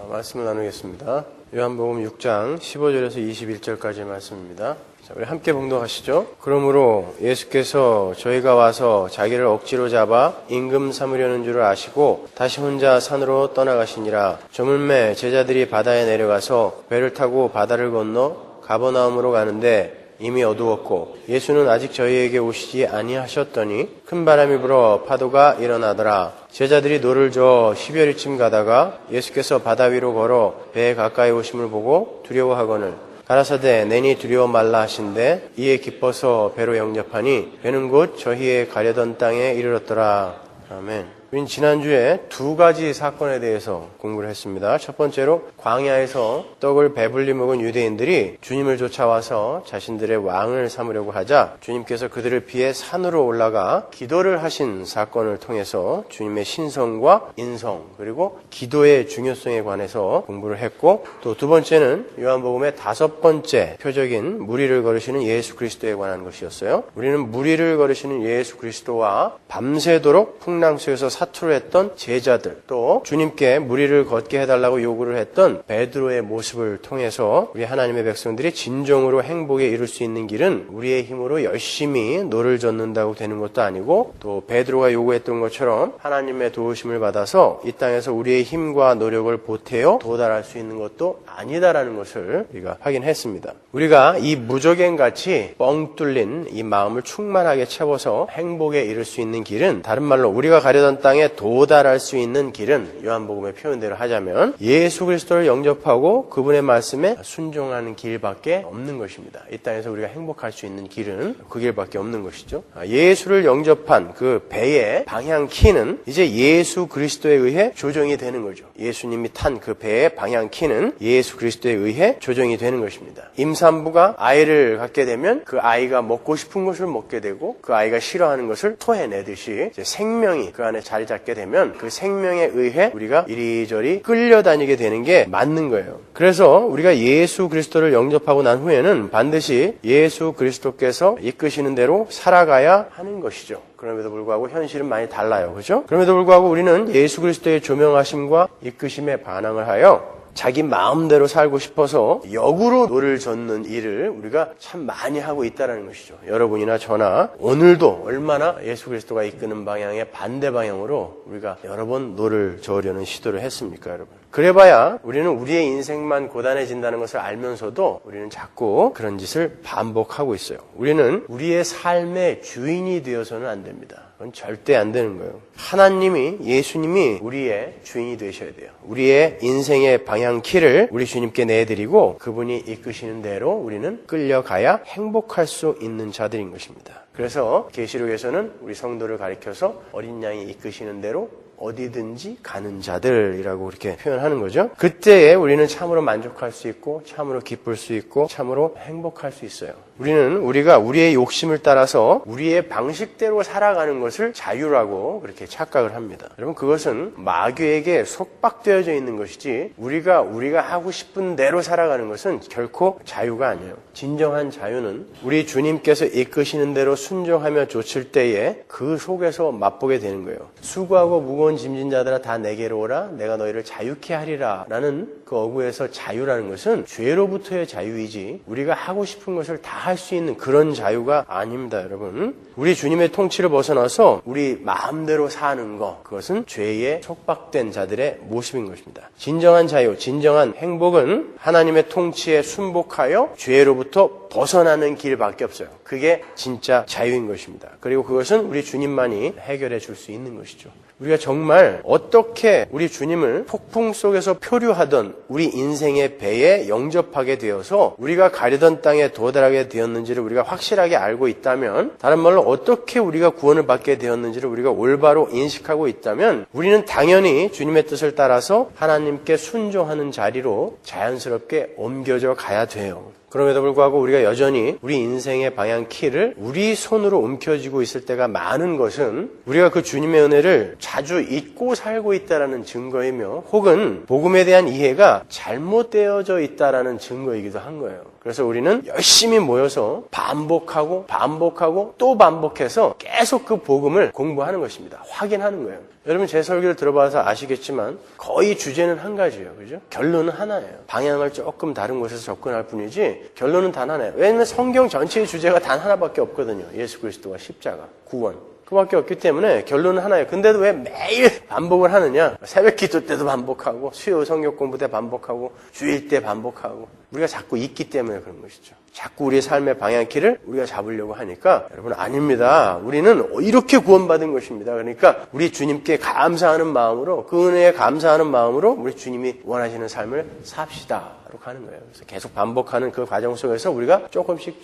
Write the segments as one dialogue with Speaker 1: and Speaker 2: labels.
Speaker 1: 말씀을 나누겠습니다. 요한복음 6장 15절에서 21절까지의 말씀입니다. 자, 우리 함께 봉독하시죠. 그러므로 예수께서 저희가 와서 자기를 억지로 잡아 임금 삼으려는 줄을 아시고 다시 혼자 산으로 떠나가시니라. 저물매 제자들이 바다에 내려가서 배를 타고 바다를 건너 가버나움으로 가는데 이미 어두웠고 예수는 아직 저희에게 오시지 아니하셨더니 큰 바람이 불어 파도가 일어나더라. 제자들이 노를 저어 12여리쯤 가다가 예수께서 바다 위로 걸어 배에 가까이 오심을 보고 두려워하거늘 가라사대 내니 두려워 말라 하신대 이에 기뻐서 배로 영접하니 배는 곧 저희의 가려던 땅에 이르렀더라. 아멘. 우린 지난주에 두 가지 사건에 대해서 공부를 했습니다. 첫 번째로 광야에서 떡을 배불리 먹은 유대인들이 주님을 쫓아와서 자신들의 왕을 삼으려고 하자 주님께서 그들을 피해 산으로 올라가 기도를 하신 사건을 통해서 주님의 신성과 인성 그리고 기도의 중요성에 관해서 공부를 했고, 또 두 번째는 요한복음의 5번째 표적인 무리를 걸으시는 예수 그리스도에 관한 것이었어요. 우리는 무리를 걸으시는 예수 그리스도와 밤새도록 풍랑 속에서 사투를 했던 제자들, 또 주님께 무리를 걷게 해달라고 요구를 했던 베드로의 모습을 통해서 우리 하나님의 백성들이 진정으로 행복에 이룰 수 있는 길은 우리의 힘으로 열심히 노를 젓는다고 되는 것도 아니고, 또 베드로가 요구했던 것처럼 하나님의 도우심을 받아서 이 땅에서 우리의 힘과 노력을 보태어 도달할 수 있는 것도 아니다라는 것을 우리가 확인했습니다. 우리가 이 무적행같이 뻥 뚫린 이 마음을 충만하게 채워서 행복에 이룰 수 있는 길은, 다른 말로 우리가 가려던 땅에 도달할 수 있는 길은 요한복음의 표현대로 하자면 예수 그리스도를 영접하고 그분의 말씀에 순종하는 길밖에 없는 것입니다. 이 땅에서 우리가 행복할 수 있는 길은 그 길밖에 없는 것이죠. 예수를 영접한 그 배의 방향키는 이제 예수 그리스도에 의해 조정이 되는 거죠. 예수님이 탄 그 배의 방향키는 예수 그리스도에 의해 조정이 되는 것입니다. 임산부가 아이를 갖게 되면 그 아이가 먹고 싶은 것을 먹게 되고 그 아이가 싫어하는 것을 토해내듯이 이제 생명이 그 안에 자리 잡게 되면 그 생명에 의해 우리가 이리저리 끌려다니게 되는 게 맞는 거예요. 그래서 우리가 예수 그리스도를 영접하고 난 후에는 반드시 예수 그리스도께서 이끄시는 대로 살아가야 하는 것이죠. 그럼에도 불구하고 현실은 많이 달라요. 그렇죠? 그럼에도 불구하고 우리는 예수 그리스도의 조명하심과 이끄심에 반항을 하여 자기 마음대로 살고 싶어서 역으로 노를 젓는 일을 우리가 참 많이 하고 있다는 것이죠. 여러분이나 저나 오늘도 얼마나 예수 그리스도가 이끄는 방향의 반대 방향으로 우리가 여러 번 노를 저으려는 시도를 했습니까, 여러분? 그래봐야 우리는 우리의 인생만 고단해진다는 것을 알면서도 우리는 자꾸 그런 짓을 반복하고 있어요. 우리는 우리의 삶의 주인이 되어서는 안 됩니다. 그건 절대 안 되는 거예요. 하나님이, 예수님이 우리의 주인이 되셔야 돼요. 우리의 인생의 방향키를 우리 주님께 내드리고 그분이 이끄시는 대로 우리는 끌려가야 행복할 수 있는 자들인 것입니다. 그래서 계시록에서는 우리 성도를 가리켜서 어린 양이 이끄시는 대로 어디든지 가는 자들이라고 이렇게 표현하는 거죠. 그때에 우리는 참으로 만족할 수 있고 참으로 기쁠 수 있고 참으로 행복할 수 있어요. 우리는 우리가 우리의 욕심을 따라서 우리의 방식대로 살아가는 것을 자유라고 그렇게 착각을 합니다. 여러분, 그것은 마귀에게 속박되어져 있는 것이지 우리가 하고 싶은 대로 살아가는 것은 결코 자유가 아니에요. 진정한 자유는 우리 주님께서 이끄시는 대로 순종하며 좇을 때에 그 속에서 맛보게 되는 거예요. 수고하고 무거운 짐진 자들아 다 내게로 오라 내가 너희를 자유케 하리라 라는 그 어구에서 자유라는 것은 죄로부터의 자유이지 우리가 하고 싶은 것을 다 할 수 있는 그런 자유가 아닙니다, 여러분. 우리 주님의 통치를 벗어나서 우리 마음대로 사는 것, 그것은 죄에 속박된 자들의 모습인 것입니다. 진정한 자유, 진정한 행복은 하나님의 통치에 순복하여 죄로부터 벗어나는 길밖에 없어요. 그게 진짜 자유인 것입니다. 그리고 그것은 우리 주님만이 해결해 줄 수 있는 것이죠. 우리가 정말 어떻게 우리 주님을 폭풍 속에서 표류하던 우리 인생의 배에 영접하게 되어서 우리가 가려던 땅에 도달하게 되었는지를 우리가 확실하게 알고 있다면, 다른 말로 어떻게 우리가 구원을 받게 되었는지를 우리가 올바로 인식하고 있다면 우리는 당연히 주님의 뜻을 따라서 하나님께 순종하는 자리로 자연스럽게 옮겨져 가야 돼요. 그럼에도 불구하고 우리가 여전히 우리 인생의 방향키를 우리 손으로 움켜쥐고 있을 때가 많은 것은 우리가 그 주님의 은혜를 자주 잊고 살고 있다는 증거이며 혹은 복음에 대한 이해가 잘못되어져 있다는 증거이기도 한 거예요. 그래서 우리는 열심히 모여서 반복하고 또 반복해서 계속 그 복음을 공부하는 것입니다. 확인하는 거예요. 여러분 제 설교를 들어봐서 아시겠지만 거의 주제는 한 가지예요. 그죠? 결론은 하나예요. 방향을 조금 다른 곳에서 접근할 뿐이지 결론은 단 하나예요. 왜냐하면 성경 전체의 주제가 단 하나밖에 없거든요. 예수 그리스도와 십자가, 구원. 그밖에 없기 때문에 결론은 하나예요. 근데도 왜 매일 반복을 하느냐? 새벽 기도 때도 반복하고 수요 성경 공부 때 반복하고 주일 때 반복하고 우리가 자꾸 잊기 때문에 그런 것이죠. 자꾸 우리의 삶의 방향키를 우리가 잡으려고 하니까 여러분 아닙니다. 우리는 이렇게 구원받은 것입니다. 그러니까 우리 주님께 감사하는 마음으로 그 은혜에 감사하는 마음으로 우리 주님이 원하시는 삶을 삽시다. 로 가는 거예요. 그래서 계속 반복하는 그 과정 속에서 우리가 조금씩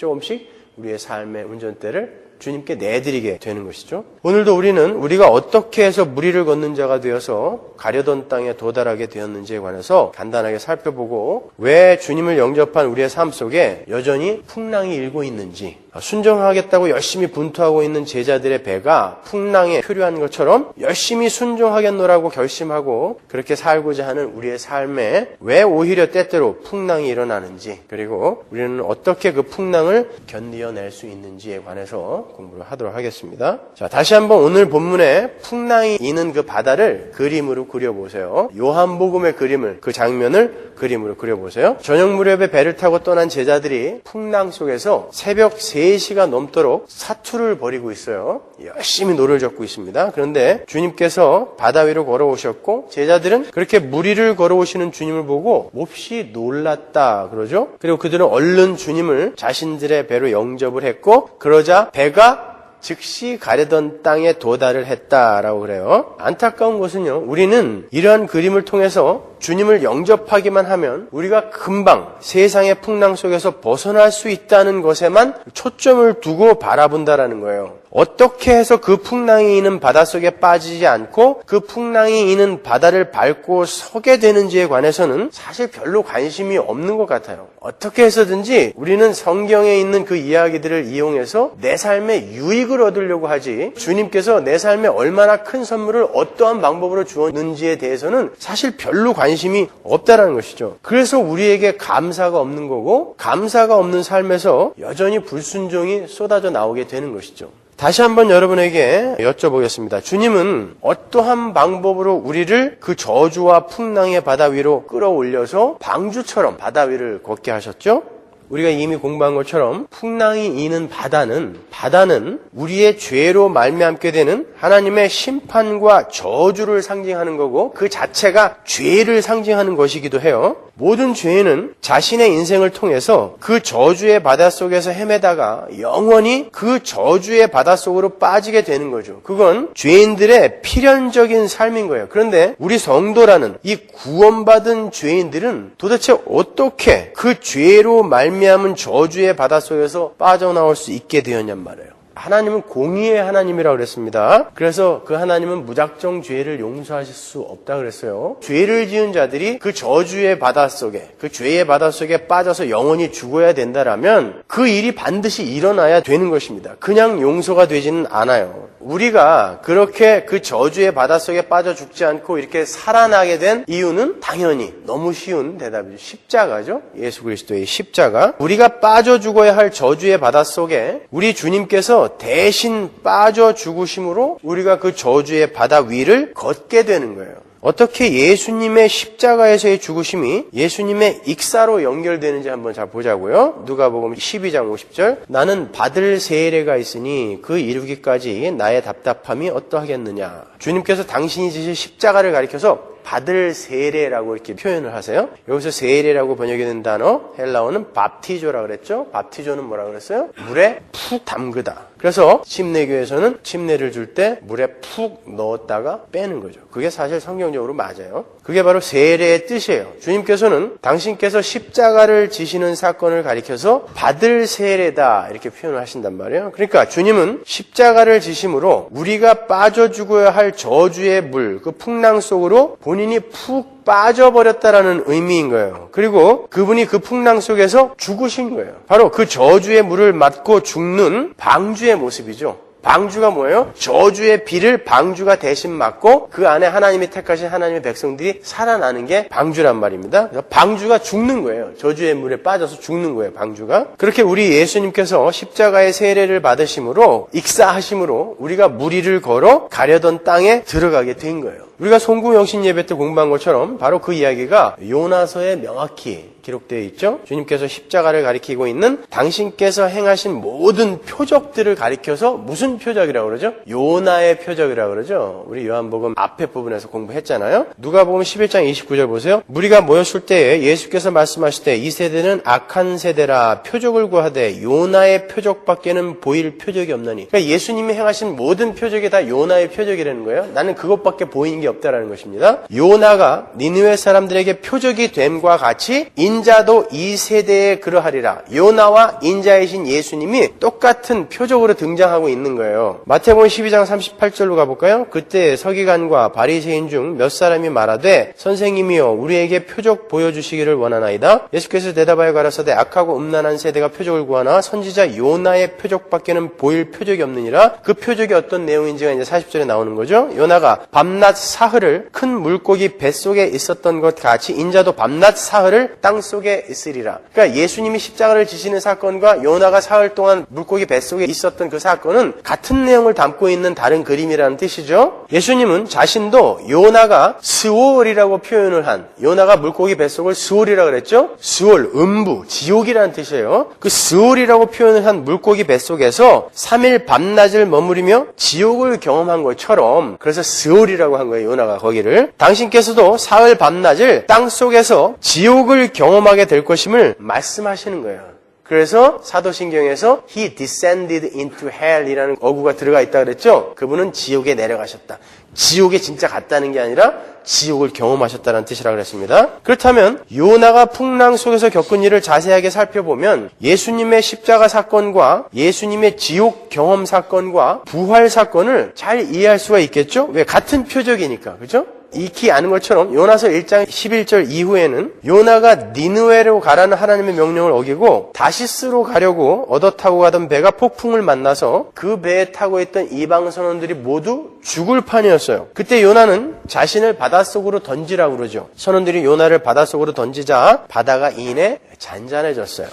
Speaker 1: 우리의 삶의 운전대를 주님께 내드리게 되는 것이죠. 오늘도 우리가 어떻게 해서 무리를 걷는 자가 되어서 가려던 땅에 도달하게 되었는지에 관해서 간단하게 살펴보고 왜 주님을 영접한 우리의 삶 속에 여전히 풍랑이 일고 있는지, 순종하겠다고 열심히 분투하고 있는 제자들의 배가 풍랑에 표류한 것처럼 열심히 순종하겠노라고 결심하고 그렇게 살고자 하는 우리의 삶에 왜 오히려 때때로 풍랑이 일어나는지, 그리고 우리는 어떻게 그 풍랑을 견디어낼 수 있는지에 관해서 공부를 하도록 하겠습니다. 자, 다시 한번 오늘 본문에 풍랑이 이는 그 바다를 그림으로 그려보세요. 요한복음의 그림을, 그 장면을 그림으로 그려보세요. 저녁 무렵에 배를 타고 떠난 제자들이 풍랑 속에서 새벽 3시가 넘도록 사투를 벌이고 있어요. 열심히 노를 젓고 있습니다. 그런데 주님께서 바다 위로 걸어오셨고 제자들은 그렇게 무리를 걸어오시는 주님을 보고 몹시 놀랐다 그러죠. 그리고 그들은 얼른 주님을 자신들의 배로 영접을 했고 그러자 배가 즉시 가려던 땅에 도달을 했다라고 그래요. 안타까운 것은요, 우리는 이러한 그림을 통해서 주님을 영접하기만 하면 우리가 금방 세상의 풍랑 속에서 벗어날 수 있다는 것에만 초점을 두고 바라본다라는 거예요. 어떻게 해서 그 풍랑이 있는 바닷속에 빠지지 않고 그 풍랑이 있는 바다를 밟고 서게 되는지에 관해서는 사실 별로 관심이 없는 것 같아요. 어떻게 해서든지 우리는 성경에 있는 그 이야기들을 이용해서 내 삶에 유익을 얻으려고 하지, 주님께서 내 삶에 얼마나 큰 선물을 어떠한 방법으로 주었는지에 대해서는 사실 별로 관심이 없다라는 것이죠. 그래서 우리에게 감사가 없는 거고, 감사가 없는 삶에서 여전히 불순종이 쏟아져 나오게 되는 것이죠. 다시 한번 여러분에게 여쭤보겠습니다. 주님은 어떠한 방법으로 우리를 그 저주와 풍랑의 바다 위로 끌어올려서 방주처럼 바다 위를 걷게 하셨죠? 우리가 이미 공부한 것처럼 풍랑이 이는 바다는 우리의 죄로 말미암게 되는 하나님의 심판과 저주를 상징하는 거고 그 자체가 죄를 상징하는 것이기도 해요. 모든 죄인은 자신의 인생을 통해서 그 저주의 바닷속에서 헤매다가 영원히 그 저주의 바닷속으로 빠지게 되는 거죠. 그건 죄인들의 필연적인 삶인 거예요. 그런데 우리 성도라는 이 구원받은 죄인들은 도대체 어떻게 그 죄로 말미암은 저주의 바닷속에서 빠져나올 수 있게 되었냔 말이에요. 하나님은 공의의 하나님이라고 그랬습니다. 그래서 그 하나님은 무작정 죄를 용서하실 수 없다 그랬어요. 죄를 지은 자들이 그 저주의 바닷속에, 그 죄의 바닷속에 빠져서 영원히 죽어야 된다라면 그 일이 반드시 일어나야 되는 것입니다. 그냥 용서가 되지는 않아요. 우리가 그렇게 그 저주의 바닷속에 빠져 죽지 않고 이렇게 살아나게 된 이유는 당연히 너무 쉬운 대답이죠. 십자가죠. 예수 그리스도의 십자가. 우리가 빠져 죽어야 할 저주의 바닷속에 우리 주님께서 대신 빠져 죽으심으로 우리가 그 저주의 바다 위를 걷게 되는 거예요. 어떻게 예수님의 십자가에서의 죽으심이 예수님의 익사로 연결되는지 한번 잘 보자고요. 누가복음 12장 50절. 나는 받을 세례가 있으니 그 이루기까지 나의 답답함이 어떠하겠느냐. 주님께서 당신이 지신 십자가를 가리켜서 받을 세례라고 이렇게 표현을 하세요. 여기서 세례라고 번역된 단어 헬라어는 밥티조라고 그랬죠. 밥티조는 뭐라고 그랬어요? 물에 푹 담그다. 그래서 침례교에서는 침례를 줄 때 물에 푹 넣었다가 빼는 거죠. 그게 사실 성경적으로 맞아요. 그게 바로 세례의 뜻이에요. 주님께서는 당신께서 십자가를 지시는 사건을 가리켜서 받을 세례다 이렇게 표현을 하신단 말이에요. 그러니까 주님은 십자가를 지심으로 우리가 빠져 죽어야 할 저주의 물, 그 풍랑 속으로 본인이 푹 빠져버렸다라는 의미인 거예요. 그리고 그분이 그 풍랑 속에서 죽으신 거예요. 바로 그 저주의 물을 맞고 죽는 방주의 모습이죠. 방주가 뭐예요? 저주의 비를 방주가 대신 맞고 그 안에 하나님이 택하신 하나님의 백성들이 살아나는 게 방주란 말입니다. 그래서 방주가 죽는 거예요. 저주의 물에 빠져서 죽는 거예요. 방주가. 그렇게 우리 예수님께서 십자가의 세례를 받으심으로 익사하심으로 우리가 무리를 걸어 가려던 땅에 들어가게 된 거예요. 우리가 송구영신 예배 때 공부한 것처럼 바로 그 이야기가 요나서에 명확히 기록되어 있죠. 주님께서 십자가를 가리키고 있는 당신께서 행하신 모든 표적들을 가리켜서 무슨 표적이라고 그러죠? 요나의 표적이라고 그러죠. 우리 요한복음 앞에 부분에서 공부했잖아요. 누가복음 11장 29절 보세요. 무리가 모였을 때에 예수께서 말씀하실 때 이 세대는 악한 세대라 표적을 구하되 요나의 표적밖에는 보일 표적이 없나니. 그러니까 예수님이 행하신 모든 표적이 다 요나의 표적이라는 거예요. 나는 그것밖에 보이는 게 없다라는 것입니다. 요나가 니느웨 사람들에게 표적이 됨과 같이 인자도 이 세대에 그러하리라. 요나와 인자이신 예수님이 똑같은 표적으로 등장하고 있는 거예요. 마태복음 12장 38절로 가볼까요? 그때 서기관과 바리새인 중 몇 사람이 말하되 선생님이여 우리에게 표적 보여주시기를 원하나이다. 예수께서 대답하여 가라사대 악하고 음란한 세대가 표적을 구하나 선지자 요나의 표적밖에는 보일 표적이 없느니라. 그 표적이 어떤 내용인지가 이제 40절에 나오는 거죠. 요나가 밤낮 사흘을 큰 물고기 뱃속에 있었던 것 같이 인자도 밤낮 사흘을 땅 속에 있으리라. 그러니까 예수님이 십자가를 지시는 사건과 요나가 사흘 동안 물고기 뱃속에 있었던 그 사건은 같은 내용을 담고 있는 다른 그림이라는 뜻이죠. 예수님은 자신도 요나가 스올이라고 표현을 한, 요나가 물고기 뱃속을 스올이라고 그랬죠. 스올, 음부, 지옥이라는 뜻이에요. 그 스올이라고 표현을 한 물고기 뱃속에서 3일 밤낮을 머무르며 지옥을 경험한 것처럼, 그래서 스올이라고 한 거예요. 요나가 거기를. 당신께서도 사흘 밤낮을 땅 속에서 지옥을 경험하게 될 것임을 말씀하시는 거예요. 그래서 사도신경에서 He descended into hell 이라는 어구가 들어가 있다 그랬죠. 그분은 지옥에 내려가셨다. 지옥에 진짜 갔다는 게 아니라 지옥을 경험하셨다는 뜻이라고 그랬습니다. 그렇다면 요나가 풍랑 속에서 겪은 일을 자세하게 살펴보면 예수님의 십자가 사건과 예수님의 지옥 경험 사건과 부활 사건을 잘 이해할 수가 있겠죠. 왜? 같은 표적이니까. 그렇죠? 익히 아는 것처럼 요나서 1장 11절 이후에는 요나가 니느웨로 가라는 하나님의 명령을 어기고 다시스로 가려고 얻어 타고 가던 배가 폭풍을 만나서 그 배에 타고 있던 이방 선원들이 모두 죽을 판이었어요. 그때 요나는 자신을 바닷속으로 던지라고 그러죠. 선원들이 요나를 바닷속으로 던지자 바다가 이내 잔잔해졌어요.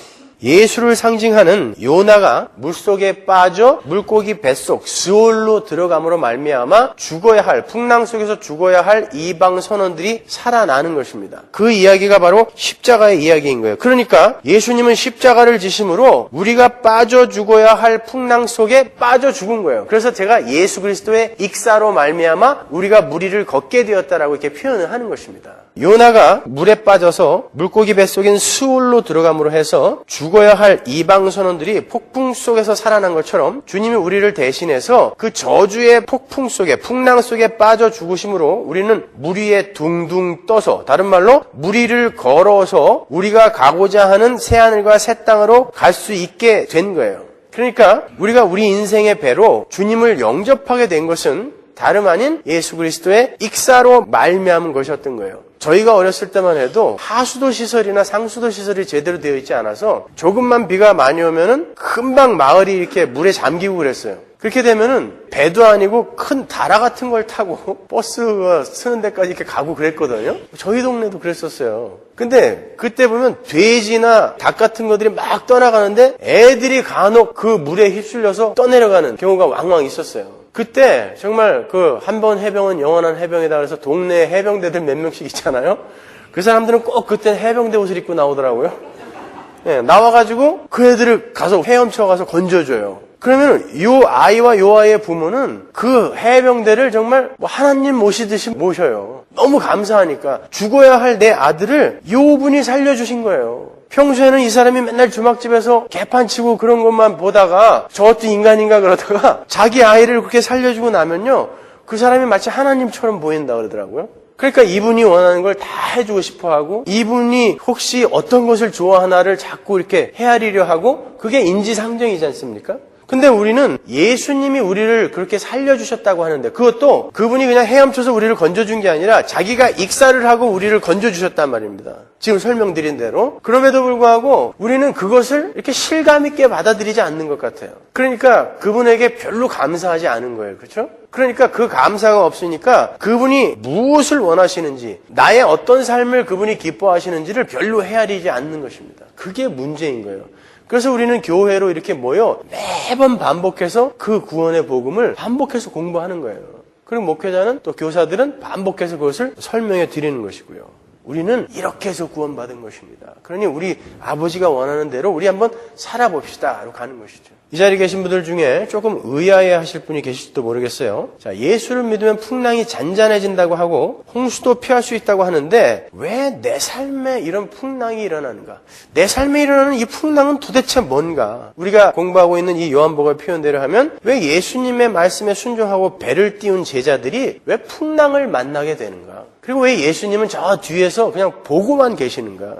Speaker 1: 예수를 상징하는 요나가 물속에 빠져 물고기 뱃속 스올로 들어감으로 말미암아 죽어야 할, 풍랑 속에서 죽어야 할 이방 선원들이 살아나는 것입니다. 그 이야기가 바로 십자가의 이야기인 거예요. 그러니까 예수님은 십자가를 지심으로 우리가 빠져 죽어야 할 풍랑 속에 빠져 죽은 거예요. 그래서 제가 예수 그리스도의 익사로 말미암아 우리가 무리를 걷게 되었다라고 이렇게 표현을 하는 것입니다. 요나가 물에 빠져서 물고기 뱃속인 스올로 들어감으로 해서 죽어야 할 이방 선원들이 폭풍 속에서 살아난 것처럼 주님이 우리를 대신해서 그 저주의 폭풍 속에, 풍랑 속에 빠져 죽으심으로 우리는 물 위에 둥둥 떠서, 다른 말로 물 위를 걸어서 우리가 가고자 하는 새하늘과 새 땅으로 갈 수 있게 된 거예요. 그러니까 우리가 우리 인생의 배로 주님을 영접하게 된 것은 다름 아닌 예수 그리스도의 익사로 말미암은 것이었던 거예요. 저희가 어렸을 때만 해도 하수도 시설이나 상수도 시설이 제대로 되어 있지 않아서 조금만 비가 많이 오면은 금방 마을이 이렇게 물에 잠기고 그랬어요. 그렇게 되면은 배도 아니고 큰 다라 같은 걸 타고 버스가 쓰는 데까지 이렇게 가고 그랬거든요. 저희 동네도 그랬었어요. 근데 그때 보면 돼지나 닭 같은 것들이 막 떠나가는데 애들이 간혹 그 물에 휩쓸려서 떠내려가는 경우가 왕왕 있었어요. 그때 정말 그 한 번 해병은 영원한 해병이다 그래서 동네 해병대들 몇 명씩 있잖아요. 그 사람들은 꼭 그때 해병대 옷을 입고 나오더라고요. 네, 나와가지고 그 애들을 가서 헤엄쳐 가서 건져줘요. 그러면 요 아이와 요 아이의 부모는 그 해병대를 정말 하나님 모시듯이 모셔요. 너무 감사하니까 죽어야 할 내 아들을 요 분이 살려주신 거예요. 평소에는 이 사람이 맨날 주막집에서 개판치고 그런 것만 보다가 저것도 인간인가 그러다가 자기 아이를 그렇게 살려주고 나면요. 그 사람이 마치 하나님처럼 보인다 그러더라고요. 그러니까 이분이 원하는 걸 다 해주고 싶어 하고 이분이 혹시 어떤 것을 좋아하나를 자꾸 이렇게 헤아리려 하고 그게 인지상정이지 않습니까? 근데 우리는 예수님이 우리를 그렇게 살려주셨다고 하는데 그것도 그분이 그냥 헤엄쳐서 우리를 건져준 게 아니라 자기가 익사를 하고 우리를 건져주셨단 말입니다. 지금 설명드린 대로. 그럼에도 불구하고 우리는 그것을 이렇게 실감 있게 받아들이지 않는 것 같아요. 그러니까 그분에게 별로 감사하지 않은 거예요. 그렇죠? 그러니까 그 감사가 없으니까 그분이 무엇을 원하시는지, 나의 어떤 삶을 그분이 기뻐하시는지를 별로 헤아리지 않는 것입니다. 그게 문제인 거예요. 그래서 우리는 교회로 이렇게 모여 매번 반복해서 그 구원의 복음을 반복해서 공부하는 거예요. 그리고 목회자는 또 교사들은 반복해서 그것을 설명해 드리는 것이고요. 우리는 이렇게 해서 구원받은 것입니다. 그러니 우리 아버지가 원하는 대로 우리 한번 살아봅시다 하고 가는 것이죠. 이 자리에 계신 분들 중에 조금 의아해 하실 분이 계실지도 모르겠어요. 자, 예수를 믿으면 풍랑이 잔잔해진다고 하고 홍수도 피할 수 있다고 하는데 왜 내 삶에 이런 풍랑이 일어나는가? 내 삶에 일어나는 이 풍랑은 도대체 뭔가? 우리가 공부하고 있는 이 요한복음 표현대로 하면 왜 예수님의 말씀에 순종하고 배를 띄운 제자들이 왜 풍랑을 만나게 되는가? 그리고 왜 예수님은 저 뒤에서 그냥 보고만 계시는가?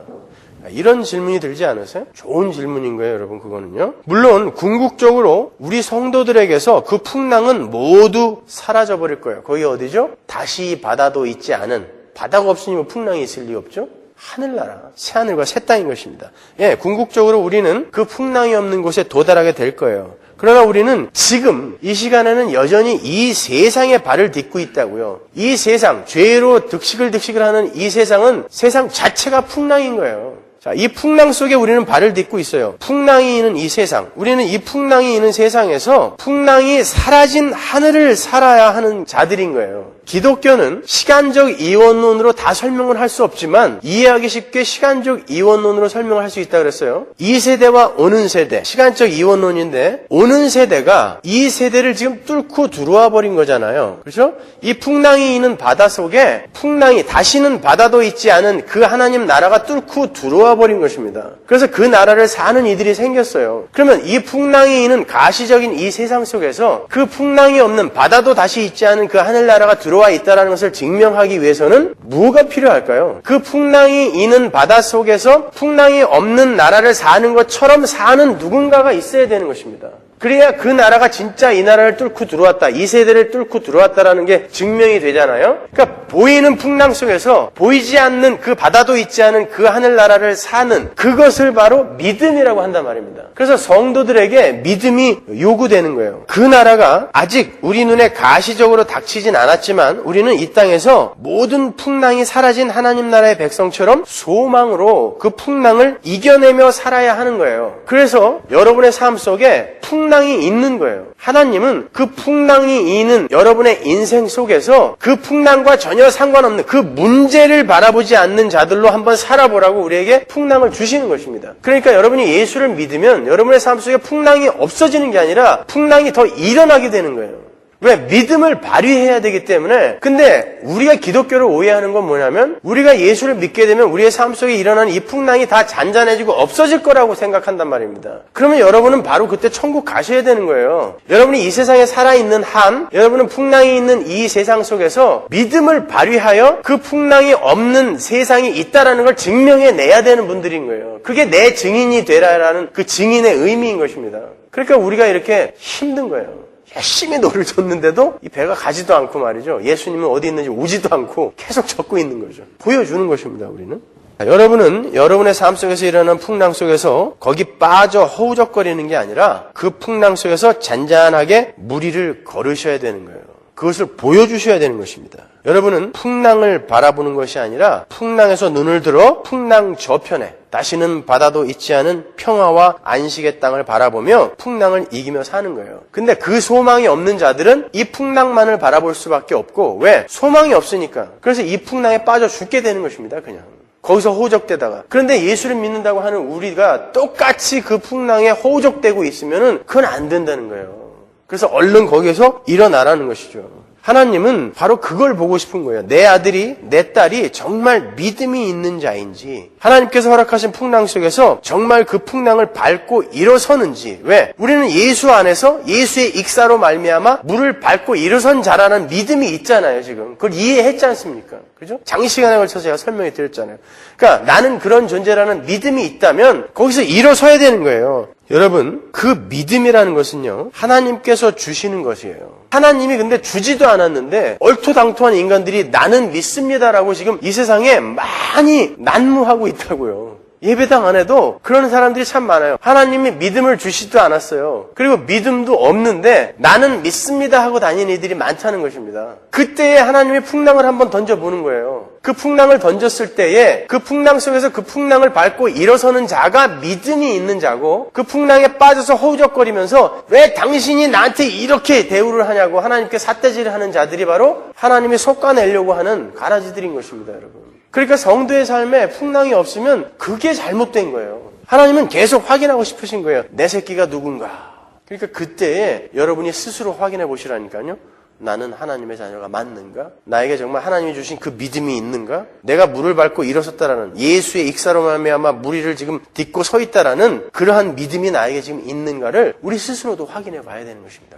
Speaker 1: 이런 질문이 들지 않으세요? 좋은 질문인 거예요, 여러분. 그거는요. 물론 궁극적으로 우리 성도들에게서 그 풍랑은 모두 사라져버릴 거예요. 거기 어디죠? 다시 바다도 있지 않은, 바다가 없으니 뭐 풍랑이 있을 리 없죠? 하늘나라, 새하늘과 새 땅인 것입니다. 예, 궁극적으로 우리는 그 풍랑이 없는 곳에 도달하게 될 거예요. 그러나 우리는 지금 이 시간에는 여전히 이 세상에 발을 딛고 있다고요. 이 세상, 죄로 득식을 하는 이 세상은 세상 자체가 풍랑인 거예요. 자, 이 풍랑 속에 우리는 발을 딛고 있어요. 풍랑이 있는 이 세상. 우리는 이 풍랑이 있는 세상에서 풍랑이 사라진 하늘을 살아야 하는 자들인 거예요. 기독교는 시간적 이원론으로 다 설명을 할 수 없지만 이해하기 쉽게 시간적 이원론으로 설명을 할 수 있다고 그랬어요. 이 세대와 오는 세대, 시간적 이원론인데 오는 세대가 이 세대를 지금 뚫고 들어와 버린 거잖아요. 그렇죠? 이 풍랑이 있는 바다 속에 풍랑이 다시는 바다도 있지 않은 그 하나님 나라가 뚫고 들어와 버린 것입니다. 그래서 그 나라를 사는 이들이 생겼어요. 그러면 이 풍랑이 있는 가시적인 이 세상 속에서 그 풍랑이 없는 바다도 다시 있지 않은 그 하늘나라가 들어와 있다는 것을 증명하기 위해서는 뭐가 필요할까요? 그 풍랑이 있는 바다 속에서 풍랑이 없는 나라를 사는 것처럼 사는 누군가가 있어야 되는 것입니다. 그래야 그 나라가 진짜 이 나라를 뚫고 들어왔다, 이 세대를 뚫고 들어왔다라는 게 증명이 되잖아요. 그러니까 보이는 풍랑 속에서 보이지 않는 그 바다도 있지 않은 그 하늘나라를 사는 그것을 바로 믿음이라고 한단 말입니다. 그래서 성도들에게 믿음이 요구되는 거예요. 그 나라가 아직 우리 눈에 가시적으로 닥치진 않았지만 우리는 이 땅에서 모든 풍랑이 사라진 하나님 나라의 백성처럼 소망으로 그 풍랑을 이겨내며 살아야 하는 거예요. 그래서 여러분의 삶 속에 풍랑이 있는 거예요. 하나님은 그 풍랑이 있는 여러분의 인생 속에서 그 풍랑과 전혀 상관없는 그 문제를 바라보지 않는 자들로 한번 살아보라고 우리에게 풍랑을 주시는 것입니다. 그러니까 여러분이 예수를 믿으면 여러분의 삶 속에 풍랑이 없어지는 게 아니라 풍랑이 더 일어나게 되는 거예요. 왜? 믿음을 발휘해야 되기 때문에. 근데 우리가 기독교를 오해하는 건 뭐냐면 우리가 예수를 믿게 되면 우리의 삶 속에 일어나는 이 풍랑이 다 잔잔해지고 없어질 거라고 생각한단 말입니다. 그러면 여러분은 바로 그때 천국 가셔야 되는 거예요. 여러분이 이 세상에 살아있는 한, 여러분은 풍랑이 있는 이 세상 속에서 믿음을 발휘하여 그 풍랑이 없는 세상이 있다라는 걸 증명해내야 되는 분들인 거예요. 그게 내 증인이 되라라는 그 증인의 의미인 것입니다. 그러니까 우리가 이렇게 힘든 거예요. 열심히 노를 줬는데도 이 배가 가지도 않고 말이죠. 예수님은 어디 있는지 오지도 않고 계속 적고 있는 거죠. 보여주는 것입니다, 우리는. 여러분은 여러분의 삶 속에서 일어나는 풍랑 속에서 거기 빠져 허우적거리는 게 아니라 그 풍랑 속에서 잔잔하게 무리를 걸으셔야 되는 거예요. 그것을 보여주셔야 되는 것입니다. 여러분은 풍랑을 바라보는 것이 아니라 풍랑에서 눈을 들어 풍랑 저편에 다시는 바다도 있지 않은 평화와 안식의 땅을 바라보며 풍랑을 이기며 사는 거예요. 근데 그 소망이 없는 자들은 이 풍랑만을 바라볼 수밖에 없고 왜? 소망이 없으니까. 그래서 이 풍랑에 빠져 죽게 되는 것입니다. 그냥. 거기서 호적되다가. 그런데 예수를 믿는다고 하는 우리가 똑같이 그 풍랑에 호적되고 있으면은 그건 안 된다는 거예요. 그래서 얼른 거기에서 일어나라는 것이죠. 하나님은 바로 그걸 보고 싶은 거예요. 내 아들이, 내 딸이 정말 믿음이 있는 자인지, 하나님께서 허락하신 풍랑 속에서 정말 그 풍랑을 밟고 일어서는지. 왜? 우리는 예수 안에서 예수의 익사로 말미암아 물을 밟고 일어선 자라는 믿음이 있잖아요, 지금. 그걸 이해했지 않습니까? 그죠? 장시간에 걸쳐서 제가 설명해 드렸잖아요. 그러니까 나는 그런 존재라는 믿음이 있다면 거기서 일어서야 되는 거예요. 여러분, 그 믿음이라는 것은요, 하나님께서 주시는 것이에요. 하나님이 근데 주지도 않았는데 얼토당토한 인간들이 나는 믿습니다라고 지금 이 세상에 많이 난무하고 있다고요. 예배당 안에도 그런 사람들이 참 많아요. 하나님이 믿음을 주시지도 않았어요. 그리고 믿음도 없는데 나는 믿습니다 하고 다니는 이들이 많다는 것입니다. 그때에 하나님이 풍랑을 한번 던져보는 거예요. 그 풍랑을 던졌을 때에 그 풍랑 속에서 그 풍랑을 밟고 일어서는 자가 믿음이 있는 자고, 그 풍랑에 빠져서 허우적거리면서 왜 당신이 나한테 이렇게 대우를 하냐고 하나님께 삿대질을 하는 자들이 바로 하나님이 솎아내려고 하는 가라지들인 것입니다, 여러분. 그러니까 성도의 삶에 풍랑이 없으면 그게 잘못된 거예요. 하나님은 계속 확인하고 싶으신 거예요. 내 새끼가 누군가. 그러니까 그때에 여러분이 스스로 확인해 보시라니까요. 나는 하나님의 자녀가 맞는가? 나에게 정말 하나님이 주신 그 믿음이 있는가? 내가 물을 밟고 일어섰다라는, 예수의 익사로 말미암아 무리를 지금 딛고 서 있다라는 그러한 믿음이 나에게 지금 있는가를 우리 스스로도 확인해 봐야 되는 것입니다.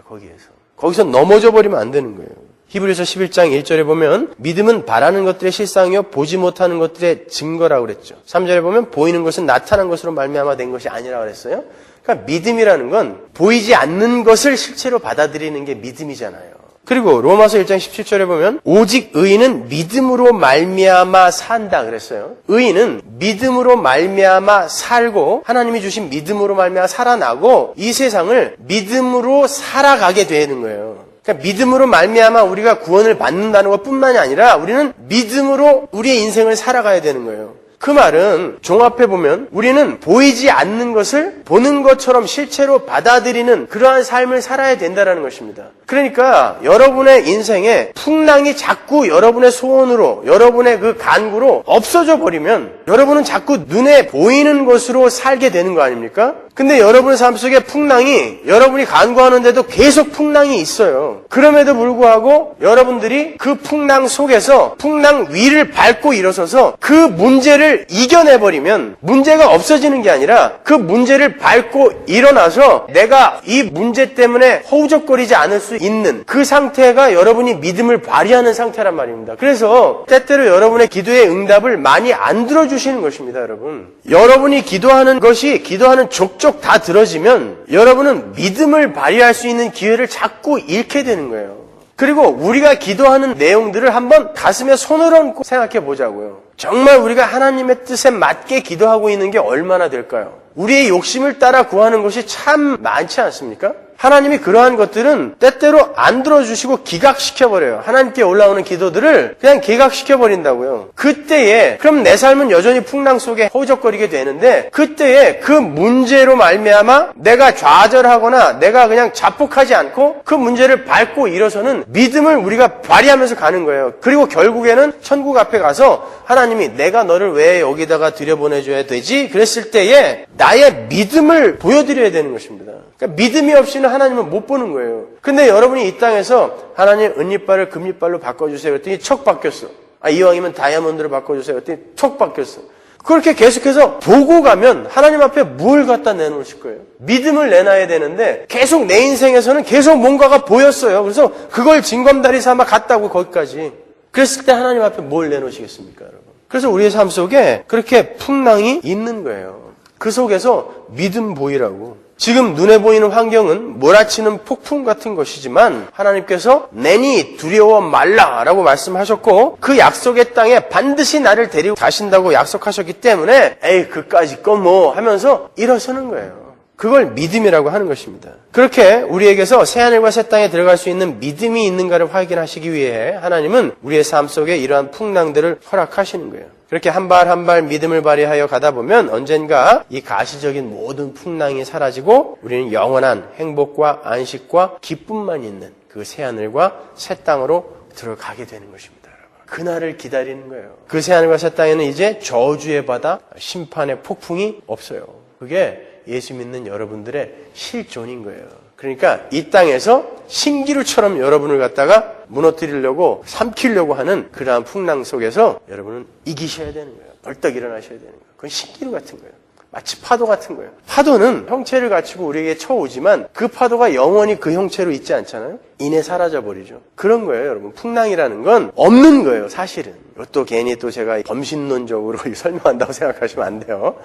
Speaker 1: 거기서 넘어져 버리면 안 되는 거예요. 히브리서 11장 1절에 보면 믿음은 바라는 것들의 실상이요 보지 못하는 것들의 증거라고 그랬죠. 3절에 보면 보이는 것은 나타난 것으로 말미암아 된 것이 아니라고 그랬어요. 그러니까 믿음이라는 건 보이지 않는 것을 실체로 받아들이는 게 믿음이잖아요. 그리고 로마서 1장 17절에 보면 오직 의인은 믿음으로 말미암아 산다 그랬어요. 의인은 믿음으로 말미암아 살고, 하나님이 주신 믿음으로 말미암아 살아나고 이 세상을 믿음으로 살아가게 되는 거예요. 그러니까 믿음으로 말미암아 우리가 구원을 받는다는 것뿐만이 아니라 우리는 믿음으로 우리의 인생을 살아가야 되는 거예요. 그 말은 종합해 보면 우리는 보이지 않는 것을 보는 것처럼 실체로 받아들이는 그러한 삶을 살아야 된다는 것입니다. 그러니까 여러분의 인생에 풍랑이 자꾸 여러분의 소원으로, 여러분의 그 간구로 없어져 버리면 여러분은 자꾸 눈에 보이는 것으로 살게 되는 거 아닙니까? 근데 여러분의 삶 속에 풍랑이, 여러분이 간구하는데도 계속 풍랑이 있어요. 그럼에도 불구하고 여러분들이 그 풍랑 속에서 풍랑 위를 밟고 일어서서 그 문제를 이겨내버리면 문제가 없어지는 게 아니라 그 문제를 밟고 일어나서 내가 이 문제 때문에 허우적거리지 않을 수 있는 그 상태가 여러분이 믿음을 발휘하는 상태란 말입니다. 그래서 때때로 여러분의 기도의 응답을 많이 안 들어주시는 것입니다, 여러분. 여러분이 기도하는 것이 기도하는 족족 다 들어지면 여러분은 믿음을 발휘할 수 있는 기회를 자꾸 잃게 되는 거예요. 그리고 우리가 기도하는 내용들을 한번 가슴에 손을 얹고 생각해 보자고요. 정말 우리가 하나님의 뜻에 맞게 기도하고 있는 게 얼마나 될까요? 우리의 욕심을 따라 구하는 것이 참 많지 않습니까? 하나님이 그러한 것들은 때때로 안 들어주시고 기각시켜버려요. 하나님께 올라오는 기도들을 그냥 기각시켜버린다고요. 그때에 그럼 내 삶은 여전히 풍랑 속에 허우적거리게 되는데, 그때에 그 문제로 말미암아 내가 좌절하거나 내가 그냥 자폭하지 않고 그 문제를 밟고 일어서는 믿음을 우리가 발휘하면서 가는 거예요. 그리고 결국에는 천국 앞에 가서 하나님이 내가 너를 왜 여기다가 들여보내줘야 되지? 그랬을 때에 나의 믿음을 보여드려야 되는 것입니다. 그러니까 믿음이 없이는 하나님은 못 보는 거예요. 근데 여러분이 이 땅에서 하나님 은이빨을 금이빨로 바꿔주세요 그랬더니 척 바뀌었어. 이왕이면 다이아몬드로 바꿔주세요 그랬더니 척 바뀌었어. 그렇게 계속해서 보고 가면 하나님 앞에 뭘 갖다 내놓으실 거예요? 믿음을 내놔야 되는데 계속 내 인생에서는 계속 뭔가가 보였어요. 그래서 그걸 징검다리 삼아 갔다고 거기까지. 그랬을 때 하나님 앞에 뭘 내놓으시겠습니까, 여러분? 그래서 우리의 삶 속에 그렇게 풍랑이 있는 거예요. 그 속에서 믿음 보이라고. 지금 눈에 보이는 환경은 몰아치는 폭풍 같은 것이지만 하나님께서 내니 두려워 말라라고 말씀하셨고, 그 약속의 땅에 반드시 나를 데리고 가신다고 약속하셨기 때문에 에이 그까짓 거 뭐 하면서 일어서는 거예요. 그걸 믿음이라고 하는 것입니다. 그렇게 우리에게서 새하늘과 새 땅에 들어갈 수 있는 믿음이 있는가를 확인하시기 위해 하나님은 우리의 삶 속에 이러한 풍랑들을 허락하시는 거예요. 그렇게 한 발 한 발 믿음을 발휘하여 가다 보면 언젠가 이 가시적인 모든 풍랑이 사라지고 우리는 영원한 행복과 안식과 기쁨만 있는 그 새하늘과 새 땅으로 들어가게 되는 것입니다. 그날을 기다리는 거예요. 그 새하늘과 새 땅에는 이제 저주의 바다, 심판의 폭풍이 없어요. 그게 예수 믿는 여러분들의 실존인 거예요. 그러니까 이 땅에서 신기루처럼 여러분을 갖다가 무너뜨리려고 삼키려고 하는 그러한 풍랑 속에서 여러분은 이기셔야 되는 거예요. 벌떡 일어나셔야 되는 거예요. 그건 신기루 같은 거예요. 마치 파도 같은 거예요. 파도는 형체를 갖추고 우리에게 쳐오지만 그 파도가 영원히 그 형체로 있지 않잖아요. 이내 사라져버리죠. 그런 거예요, 여러분. 풍랑이라는 건 없는 거예요, 사실은. 이것도 괜히 또 제가 범신론적으로 설명한다고 생각하시면 안 돼요.